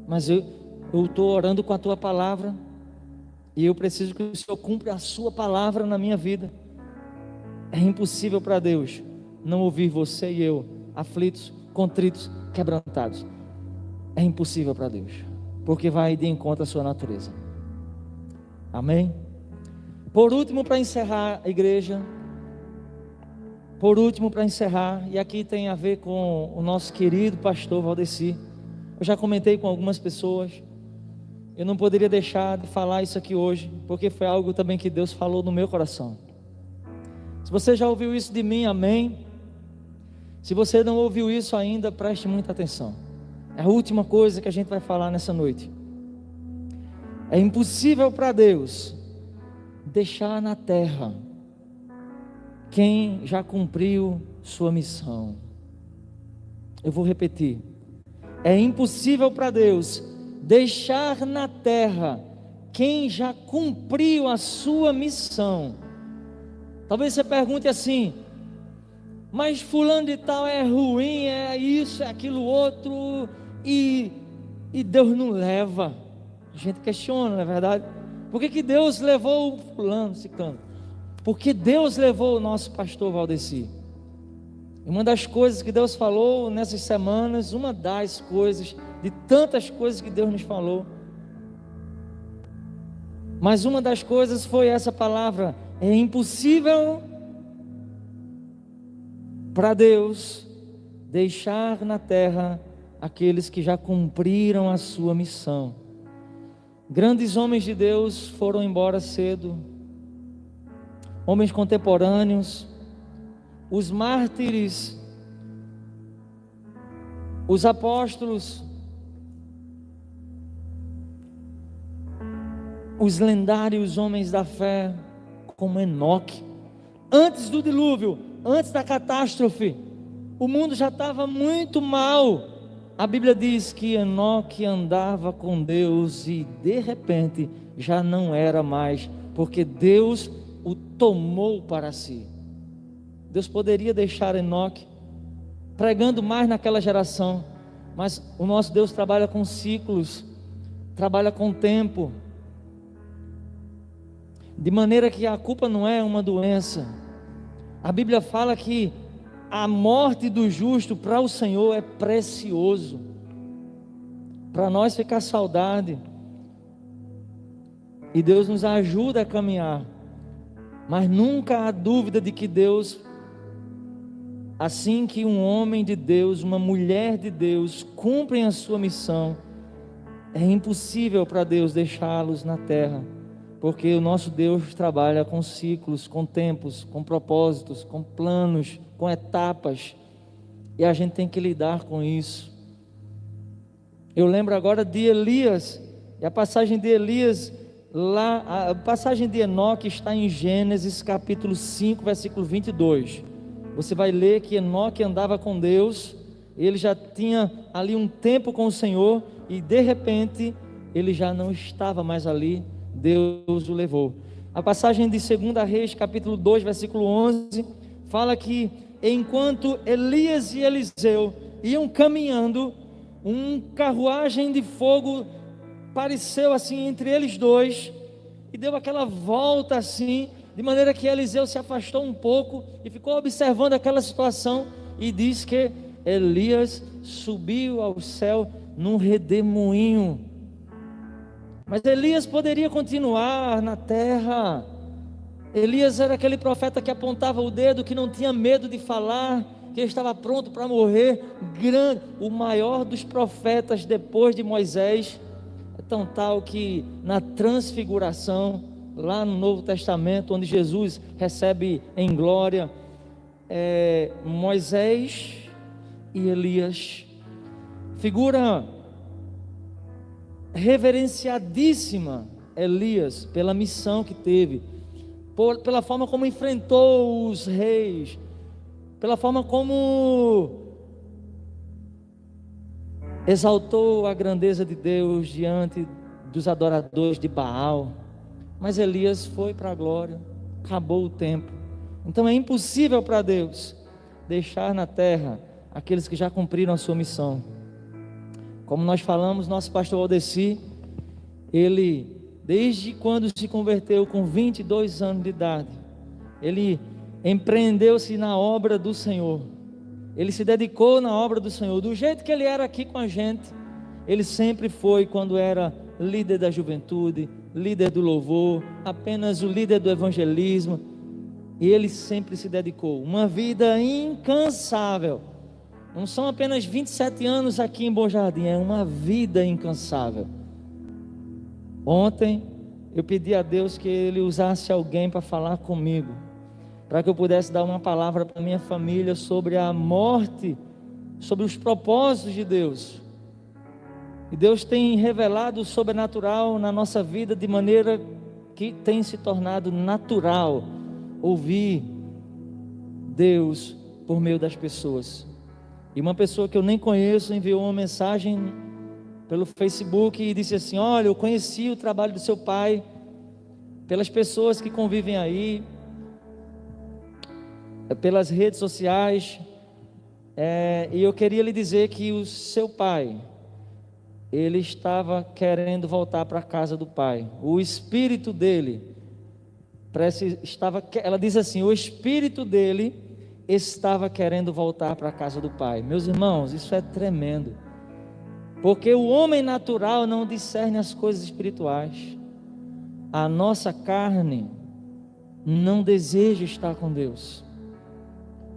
mas eu estou orando com a tua palavra, e eu preciso que o Senhor cumpra a sua palavra na minha vida. É impossível para Deus não ouvir você e eu, aflitos, contritos, quebrantados. É impossível para Deus, porque vai de encontro à sua natureza. Amém? Por último, para encerrar, a igreja, e aqui tem a ver com o nosso querido pastor Valdeci. Eu já comentei com algumas pessoas, eu não poderia deixar de falar isso aqui hoje, porque foi algo também que Deus falou no meu coração. Se você já ouviu isso de mim, amém. Se você não ouviu isso ainda, preste muita atenção. É a última coisa que a gente vai falar nessa noite. É impossível para Deus deixar na terra quem já cumpriu sua missão. Eu vou repetir: é impossível para Deus deixar na terra quem já cumpriu a sua missão. Talvez você pergunte assim: mas fulano de tal é ruim, é isso, é aquilo outro, e Deus não leva. A gente questiona, não é verdade? Por que Deus levou o fulano, ciclano? Porque Deus levou o nosso pastor Valdeci. Uma das coisas que Deus falou nessas semanas, uma das coisas, de tantas coisas que Deus nos falou, mas uma das coisas foi essa palavra: é impossível para Deus deixar na terra aqueles que já cumpriram a sua missão. Grandes homens de Deus foram embora cedo, homens contemporâneos, os mártires, os apóstolos, os lendários homens da fé, como Enoque. Antes do dilúvio, antes da catástrofe, o mundo já estava muito mal. A Bíblia diz que Enoque andava com Deus e de repente já não era mais, porque Deus o tomou para si. Deus poderia deixar Enoque pregando mais naquela geração, mas o nosso Deus trabalha com ciclos, trabalha com tempo, de maneira que a culpa não é uma doença. A Bíblia fala que a morte do justo para o Senhor é precioso. Para nós ficar saudade, e Deus nos ajuda a caminhar, mas nunca há dúvida de que Deus, assim que um homem de Deus, uma mulher de Deus cumprem a sua missão, é impossível para Deus deixá-los na terra, porque o nosso Deus trabalha com ciclos, com tempos, com propósitos, com planos, com etapas, e a gente tem que lidar com isso. Eu lembro agora de Elias, e a passagem de Elias lá, a passagem de Enoque está em Gênesis capítulo 5, versículo 22. Você vai ler que Enoque andava com Deus, ele já tinha ali um tempo com o Senhor, e de repente ele já não estava mais ali, Deus o levou. A passagem de 2 Reis capítulo 2, versículo 11, fala que enquanto Elias e Eliseu iam caminhando, uma carruagem de fogo apareceu assim entre eles dois, e deu aquela volta assim, de maneira que Eliseu se afastou um pouco, e ficou observando aquela situação, e diz que Elias subiu ao céu num redemoinho, Mas Elias poderia continuar na terra. Elias era aquele profeta que apontava o dedo, que não tinha medo de falar, que estava pronto para morrer. Grande, o maior dos profetas depois de Moisés. É tão tal que na transfiguração, lá no Novo Testamento, onde Jesus recebe em glória Moisés e Elias, figura reverenciadíssima Elias pela missão que teve, pela forma como enfrentou os reis, pela forma como exaltou a grandeza de Deus diante dos adoradores de Baal. Mas Elias foi para a glória, acabou o tempo. Então é impossível para Deus deixar na terra aqueles que já cumpriram a sua missão. Como nós falamos, nosso pastor Aldeci, ele, desde quando se converteu com 22 anos de idade, ele empreendeu-se na obra do Senhor. Ele se dedicou na obra do Senhor. Do jeito que ele era aqui com a gente, ele sempre foi quando era líder da juventude, líder do louvor, apenas o líder do evangelismo. E ele sempre se dedicou. Uma vida incansável. Não são apenas 27 anos aqui em Bom Jardim, é uma vida incansável. Ontem eu pedi a Deus que Ele usasse alguém para falar comigo, para que eu pudesse dar uma palavra para minha família sobre a morte, sobre os propósitos de Deus. E Deus tem revelado o sobrenatural na nossa vida de maneira que tem se tornado natural ouvir Deus por meio das pessoas. E uma pessoa que eu nem conheço enviou uma mensagem pelo Facebook e disse assim: olha, eu conheci o trabalho do seu pai pelas pessoas que convivem aí, pelas redes sociais, e eu queria lhe dizer que o seu pai, ele estava querendo voltar para a casa do pai. O espírito dele ela diz assim, o espírito dele estava querendo voltar para a casa do pai. Meus irmãos, isso é tremendo, porque o homem natural não discerne as coisas espirituais. A nossa carne não deseja estar com Deus,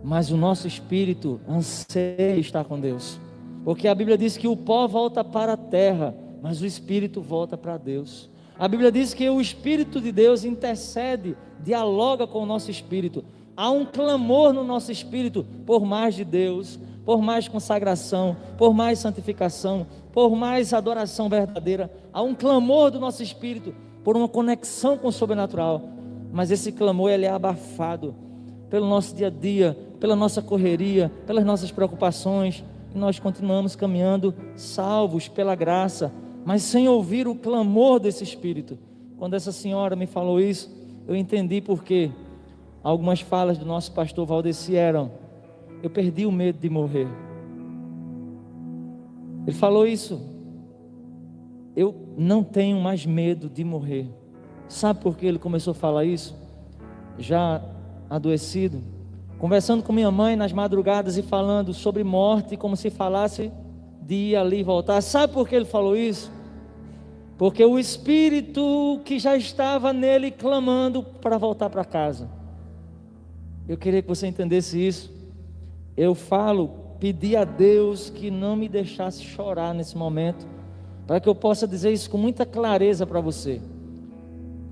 mas o nosso espírito anseia estar com Deus, porque a Bíblia diz que o pó volta para a terra, mas o espírito volta para Deus. A Bíblia diz que o Espírito de Deus intercede, dialoga com o nosso espírito. Há um clamor no nosso espírito por mais de Deus, por mais consagração, por mais santificação, por mais adoração verdadeira. Há um clamor do nosso espírito por uma conexão com o sobrenatural. Mas esse clamor ele é abafado pelo nosso dia a dia, pela nossa correria, pelas nossas preocupações. E nós continuamos caminhando salvos pela graça, mas sem ouvir o clamor desse espírito. Quando essa senhora me falou isso, eu entendi por quê. Algumas falas do nosso pastor Valdeci eram: eu perdi o medo de morrer. Ele falou isso: eu não tenho mais medo de morrer. Sabe por que ele começou a falar isso? Já adoecido, conversando com minha mãe nas madrugadas e falando sobre morte, como se falasse de ir ali e voltar. Sabe por que ele falou isso? Porque o espírito que já estava nele clamando para voltar para casa. Eu queria que você entendesse isso. Eu pedi a Deus que não me deixasse chorar nesse momento, para que eu possa dizer isso com muita clareza para você.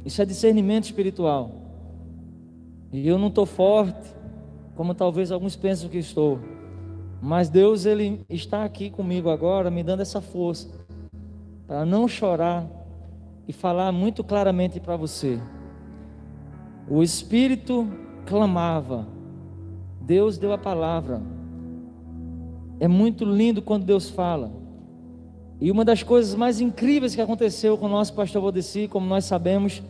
Isso é discernimento espiritual. E eu não estou forte, como talvez alguns pensam que estou, mas Deus, Ele está aqui comigo agora, me dando essa força, para não chorar e falar muito claramente para você. O Espírito clamava, Deus deu a palavra. É muito lindo quando Deus fala. E uma das coisas mais incríveis que aconteceu com o nosso pastor Valdeci, como nós sabemos,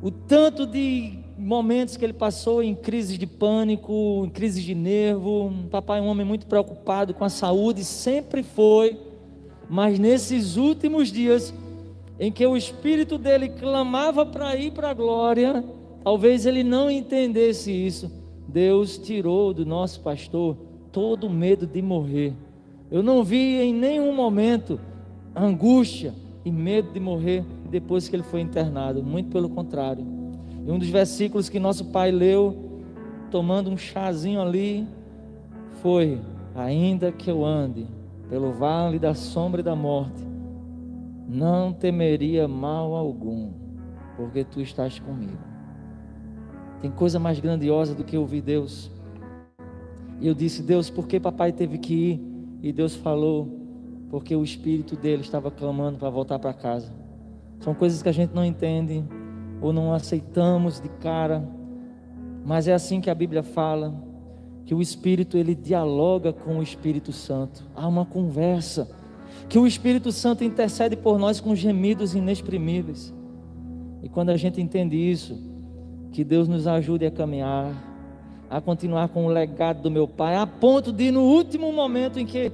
o tanto de momentos que ele passou em crises de pânico, em crises de nervo. Papai é um homem muito preocupado com a saúde, sempre foi, mas nesses últimos dias, em que o espírito dele clamava para ir para a glória, talvez ele não entendesse isso. Deus tirou do nosso pastor todo o medo de morrer. Eu não vi em nenhum momento angústia, e medo de morrer depois que ele foi internado, muito pelo contrário. E um dos versículos que nosso pai leu, tomando um chazinho ali, foi: ainda que eu ande pelo vale da sombra e da morte, não temeria mal algum, porque tu estás comigo. Tem coisa mais grandiosa do que ouvir Deus. E eu disse: Deus, por que papai teve que ir? E Deus falou: porque o espírito dele estava clamando para voltar para casa. São coisas que a gente não entende ou não aceitamos de cara, mas é assim que a Bíblia fala, que o Espírito ele dialoga com o Espírito Santo. Há uma conversa, que o Espírito Santo intercede por nós com gemidos inexprimíveis. E quando a gente entende isso, que Deus nos ajude a caminhar, a continuar com o legado do meu pai, a ponto de no último momento em que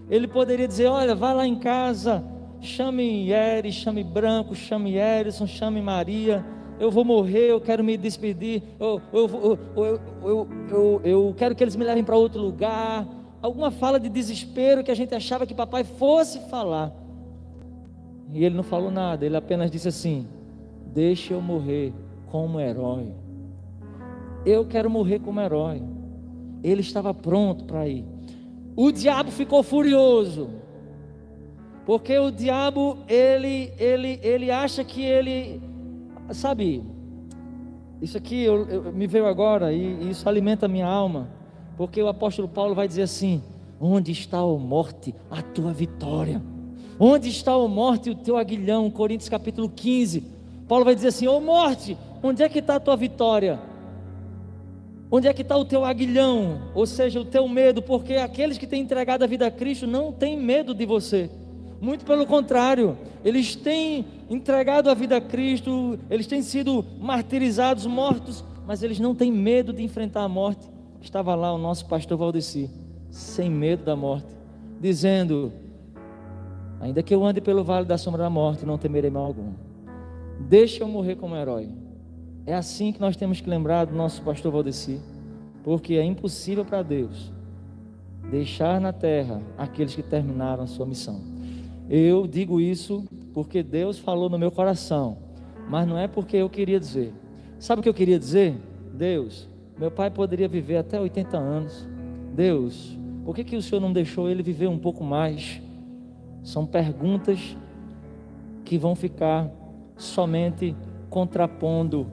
ele poderia dizer: olha, vá lá em casa, chame Eres, chame Branco, chame Erison, chame Maria, eu vou morrer, eu quero me despedir, eu quero que eles me levem para outro lugar. Alguma fala de desespero que a gente achava que papai fosse falar, e ele não falou nada, ele apenas disse assim: deixa eu morrer como herói. Eu quero morrer como herói. Ele estava pronto para ir. O diabo ficou furioso, porque o diabo ele acha que ele, sabe, isso aqui me veio agora, e isso alimenta a minha alma, porque o apóstolo Paulo vai dizer assim: onde está, ó morte, a tua vitória? Onde está, ó morte, o teu aguilhão? Coríntios capítulo 15, Paulo vai dizer assim: ó morte, onde é que está a tua vitória? Onde é que está o teu aguilhão? Ou seja, o teu medo, porque aqueles que têm entregado a vida a Cristo não têm medo de você, muito pelo contrário, eles têm entregado a vida a Cristo, eles têm sido martirizados, mortos, mas eles não têm medo de enfrentar a morte. Estava lá o nosso pastor Valdeci, sem medo da morte, dizendo: ainda que eu ande pelo vale da sombra da morte, não temerei mal algum, deixa eu morrer como herói. É assim que nós temos que lembrar do nosso pastor Valdeci, porque é impossível para Deus deixar na terra aqueles que terminaram a sua missão. Eu digo isso porque Deus falou no meu coração, mas não é porque eu queria dizer. Sabe o que eu queria dizer? Deus, meu pai poderia viver até 80 anos. Deus, por que o Senhor não deixou ele viver um pouco mais? São perguntas que vão ficar somente contrapondo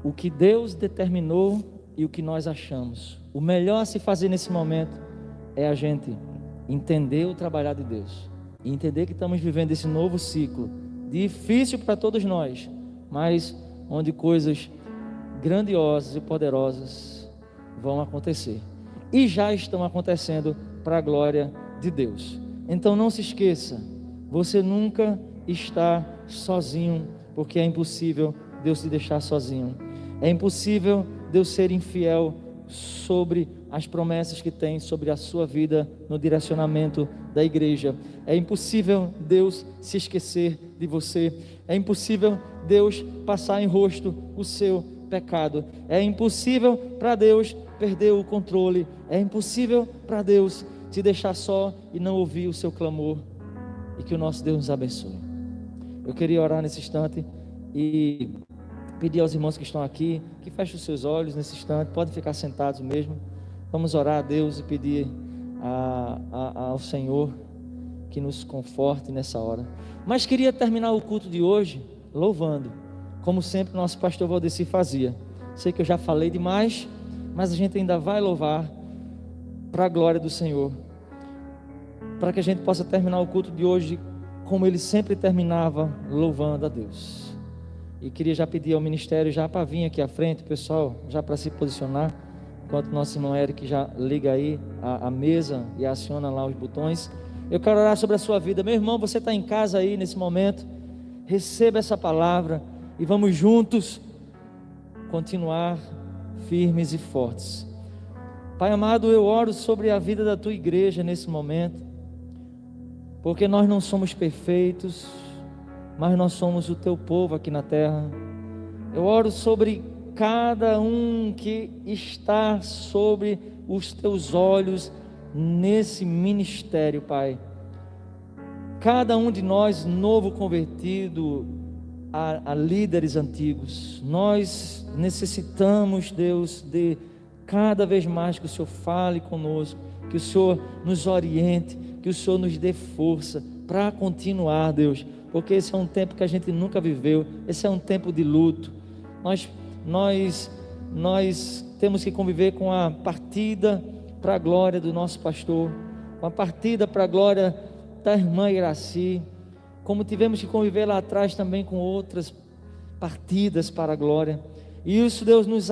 o que Deus determinou e o que nós achamos. O melhor a se fazer nesse momento é a gente entender o trabalhar de Deus, e entender que estamos vivendo esse novo ciclo, difícil para todos nós, mas onde coisas grandiosas e poderosas vão acontecer, e já estão acontecendo para a glória de Deus. Então não se esqueça, você nunca está sozinho, porque é impossível Deus te deixar sozinho. É impossível Deus ser infiel sobre as promessas que tem sobre a sua vida no direcionamento da igreja. É impossível Deus se esquecer de você. É impossível Deus passar em rosto o seu pecado. É impossível para Deus perder o controle. É impossível para Deus te deixar só e não ouvir o seu clamor. E que o nosso Deus nos abençoe. Eu queria orar nesse instante e pedir aos irmãos que estão aqui que fechem os seus olhos nesse instante. Podem ficar sentados mesmo. Vamos orar a Deus e pedir ao Senhor que nos conforte nessa hora. Mas queria terminar o culto de hoje louvando, como sempre nosso pastor Valdeci fazia. Sei que eu já falei demais, mas a gente ainda vai louvar para a glória do Senhor, para que a gente possa terminar o culto de hoje como ele sempre terminava, louvando a Deus. E queria já pedir ao ministério já para vir aqui à frente, pessoal, já para se posicionar, enquanto nosso irmão Eric já liga aí a mesa e aciona lá os botões. Eu quero orar sobre a sua vida. Meu irmão, você está em casa aí nesse momento, receba essa palavra e vamos juntos continuar firmes e fortes. Pai amado, eu oro sobre a vida da tua igreja nesse momento, porque nós não somos perfeitos, mas nós somos o teu povo aqui na terra. Eu oro sobre cada um que está sobre os teus olhos nesse ministério, Pai. cada um de nós novo convertido a líderes antigos. Nós necessitamos, Deus, de cada vez mais que o Senhor fale conosco, que o Senhor nos oriente, que o Senhor nos dê força para continuar, Deus, porque esse é um tempo que a gente nunca viveu, esse é um tempo de luto. Nós temos que conviver com a partida para a glória do nosso pastor, com a partida para a glória da irmã Iraci, como tivemos que conviver lá atrás também com outras partidas para a glória. E isso, Deus, nos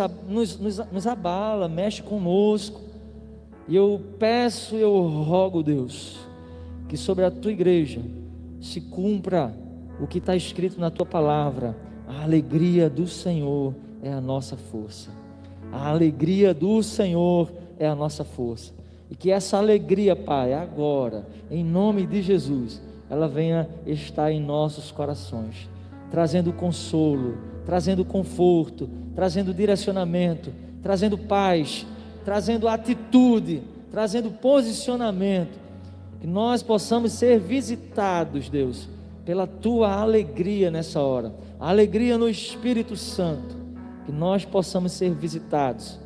abala, mexe conosco. E eu peço, eu rogo, Deus, que sobre a tua igreja se cumpra o que está escrito na tua palavra: a alegria do Senhor é a nossa força. A alegria do Senhor é a nossa força. E que essa alegria, Pai, agora, em nome de Jesus, ela venha estar em nossos corações, trazendo consolo, trazendo conforto, trazendo direcionamento, trazendo paz, trazendo atitude, trazendo posicionamento. Que nós possamos ser visitados, Deus, pela tua alegria nessa hora, a alegria no Espírito Santo. Que nós possamos ser visitados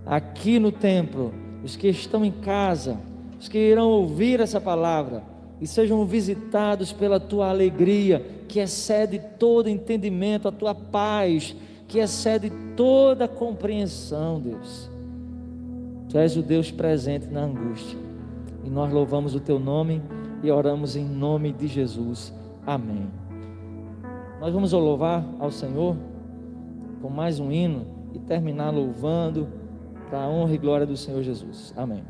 aqui no templo, os que estão em casa, os que irão ouvir essa palavra, e sejam visitados pela tua alegria, que excede todo entendimento, a tua paz, que excede toda compreensão, Deus. Tu és o Deus presente na angústia, e nós louvamos o teu nome e oramos em nome de Jesus, amém. Nós vamos louvar ao Senhor com mais um hino e terminar louvando para a honra e glória do Senhor Jesus, amém.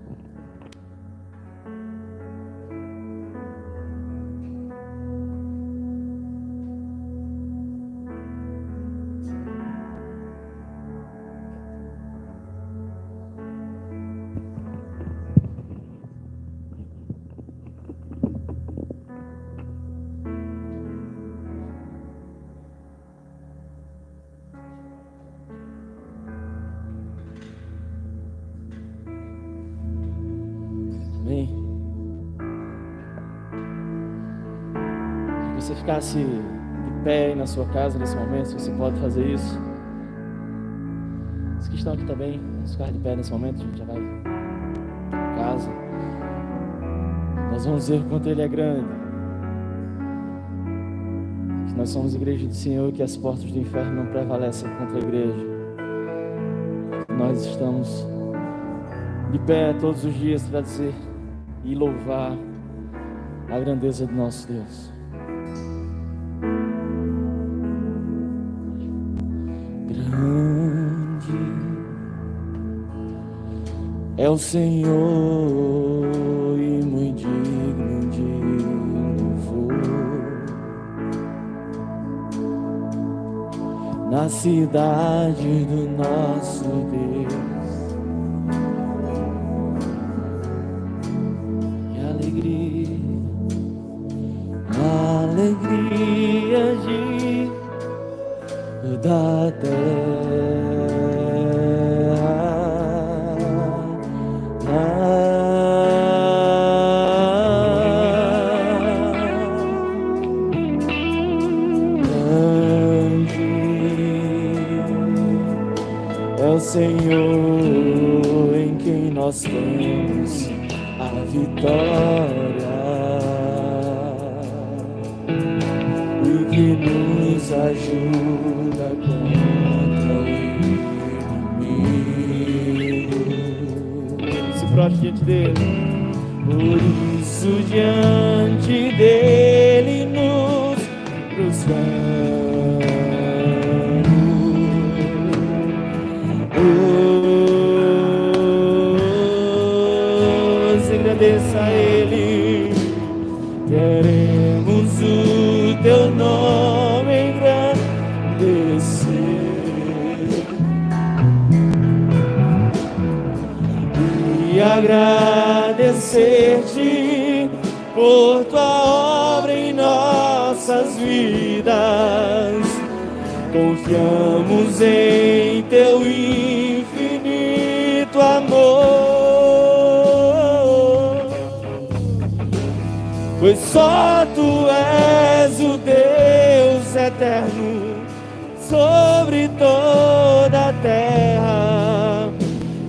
Se você ficasse de pé aí na sua casa nesse momento, se você pode fazer isso. Os que estão aqui também, vamos ficar de pé nesse momento, a gente já vai para casa. Nós vamos ver o quanto Ele é grande, que nós somos igreja do Senhor e que as portas do inferno não prevalecem contra a igreja. Nós estamos de pé todos os dias para dizer e louvar a grandeza do nosso Deus. Grande é o Senhor e muito digno de louvor na cidade do nosso Deus. Alegria da terra, grande é o Senhor em quem nós temos a vitória, que nos ajuda contra o inimigo. Se proste diante dele. Por isso diante dele nos prostramos. Agradeça a ele. Queremos o teu nome engrandecer e agradecer-te por tua obra em nossas vidas. Confiamos em teu infinito amor, pois só tu és o Deus eterno sobre toda a terra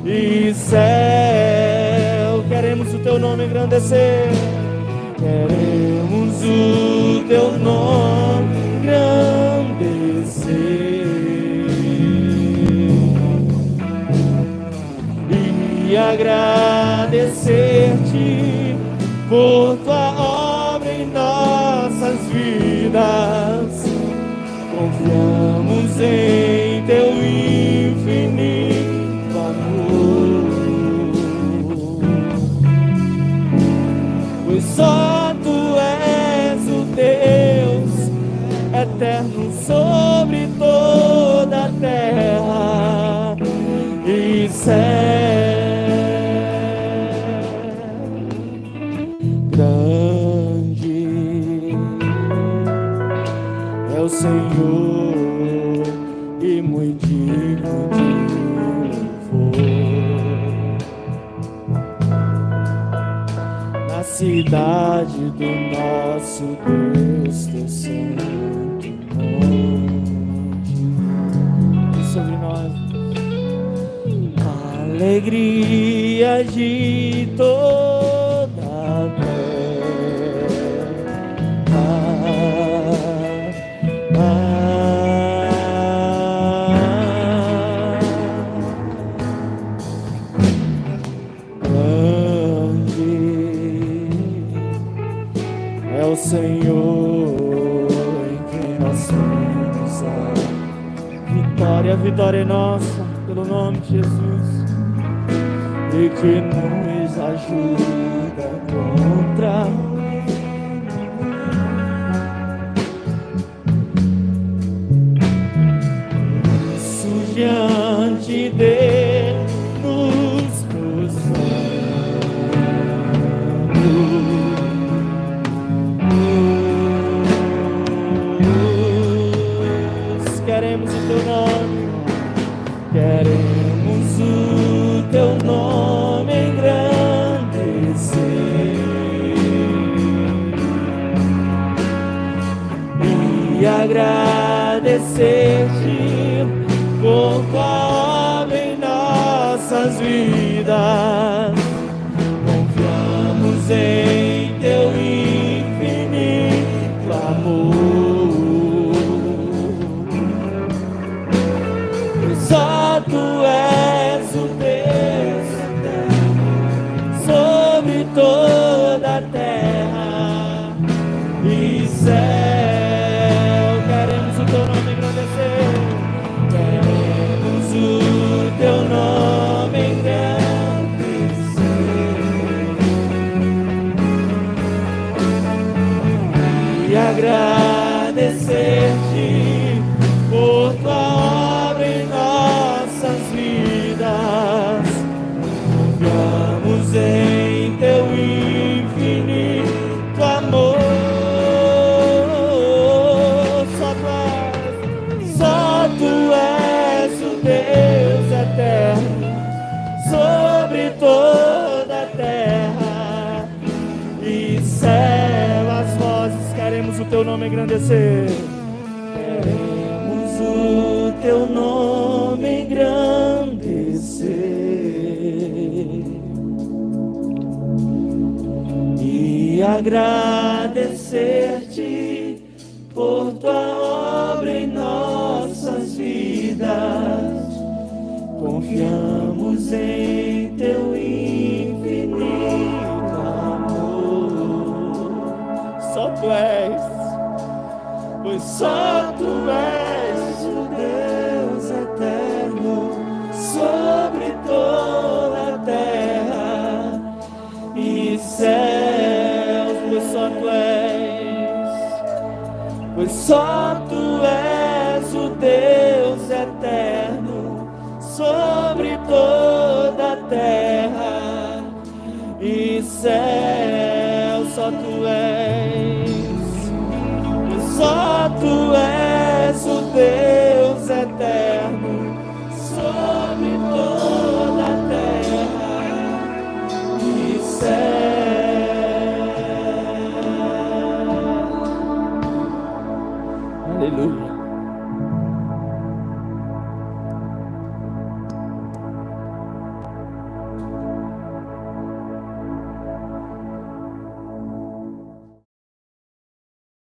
e céu. Queremos o teu nome engrandecer, queremos o teu nome engrandecer e agradecer-te por tua obra em nossas vidas. Confiamos em teu infinito amor, pois só tu és o Deus eterno sobre toda a terra e céu. Grande é o Senhor e muito digno de louvor. Na cidade do nosso Deus, teu santo monte, e sobre nós a alegria de toda a o Senhor em quem nós temos a vitória. A vitória é nossa pelo nome de Jesus, e que nos ajuda contra isso diante dele nos queremos o teu nome, queremos o teu nome engrandecer e agradecer-te por tua obra em nossas vidas. Confiamos em teu infinito amor, só tu és o Deus sobre toda a terra e céu. Queremos o teu nome engrandecer, queremos o teu nome engrandecer e agradecer-te por tua obra em nossas vidas. Confiamos em teu infinito amor. Só tu és o Deus eterno sobre toda a terra e céu. As vozes, queremos o teu nome engrandecer, queremos o teu nome engrandecer e agradecer-te por tua obra em nossas vidas. Confiamos em teu infinito amor. Só tu és, pois só tu és o Deus eterno sobre toda a terra e céus, pois só tu és, pois só tu és o Deus eterno sobre toda a terra e céus, só tu és, pois só tu és o Deus eterno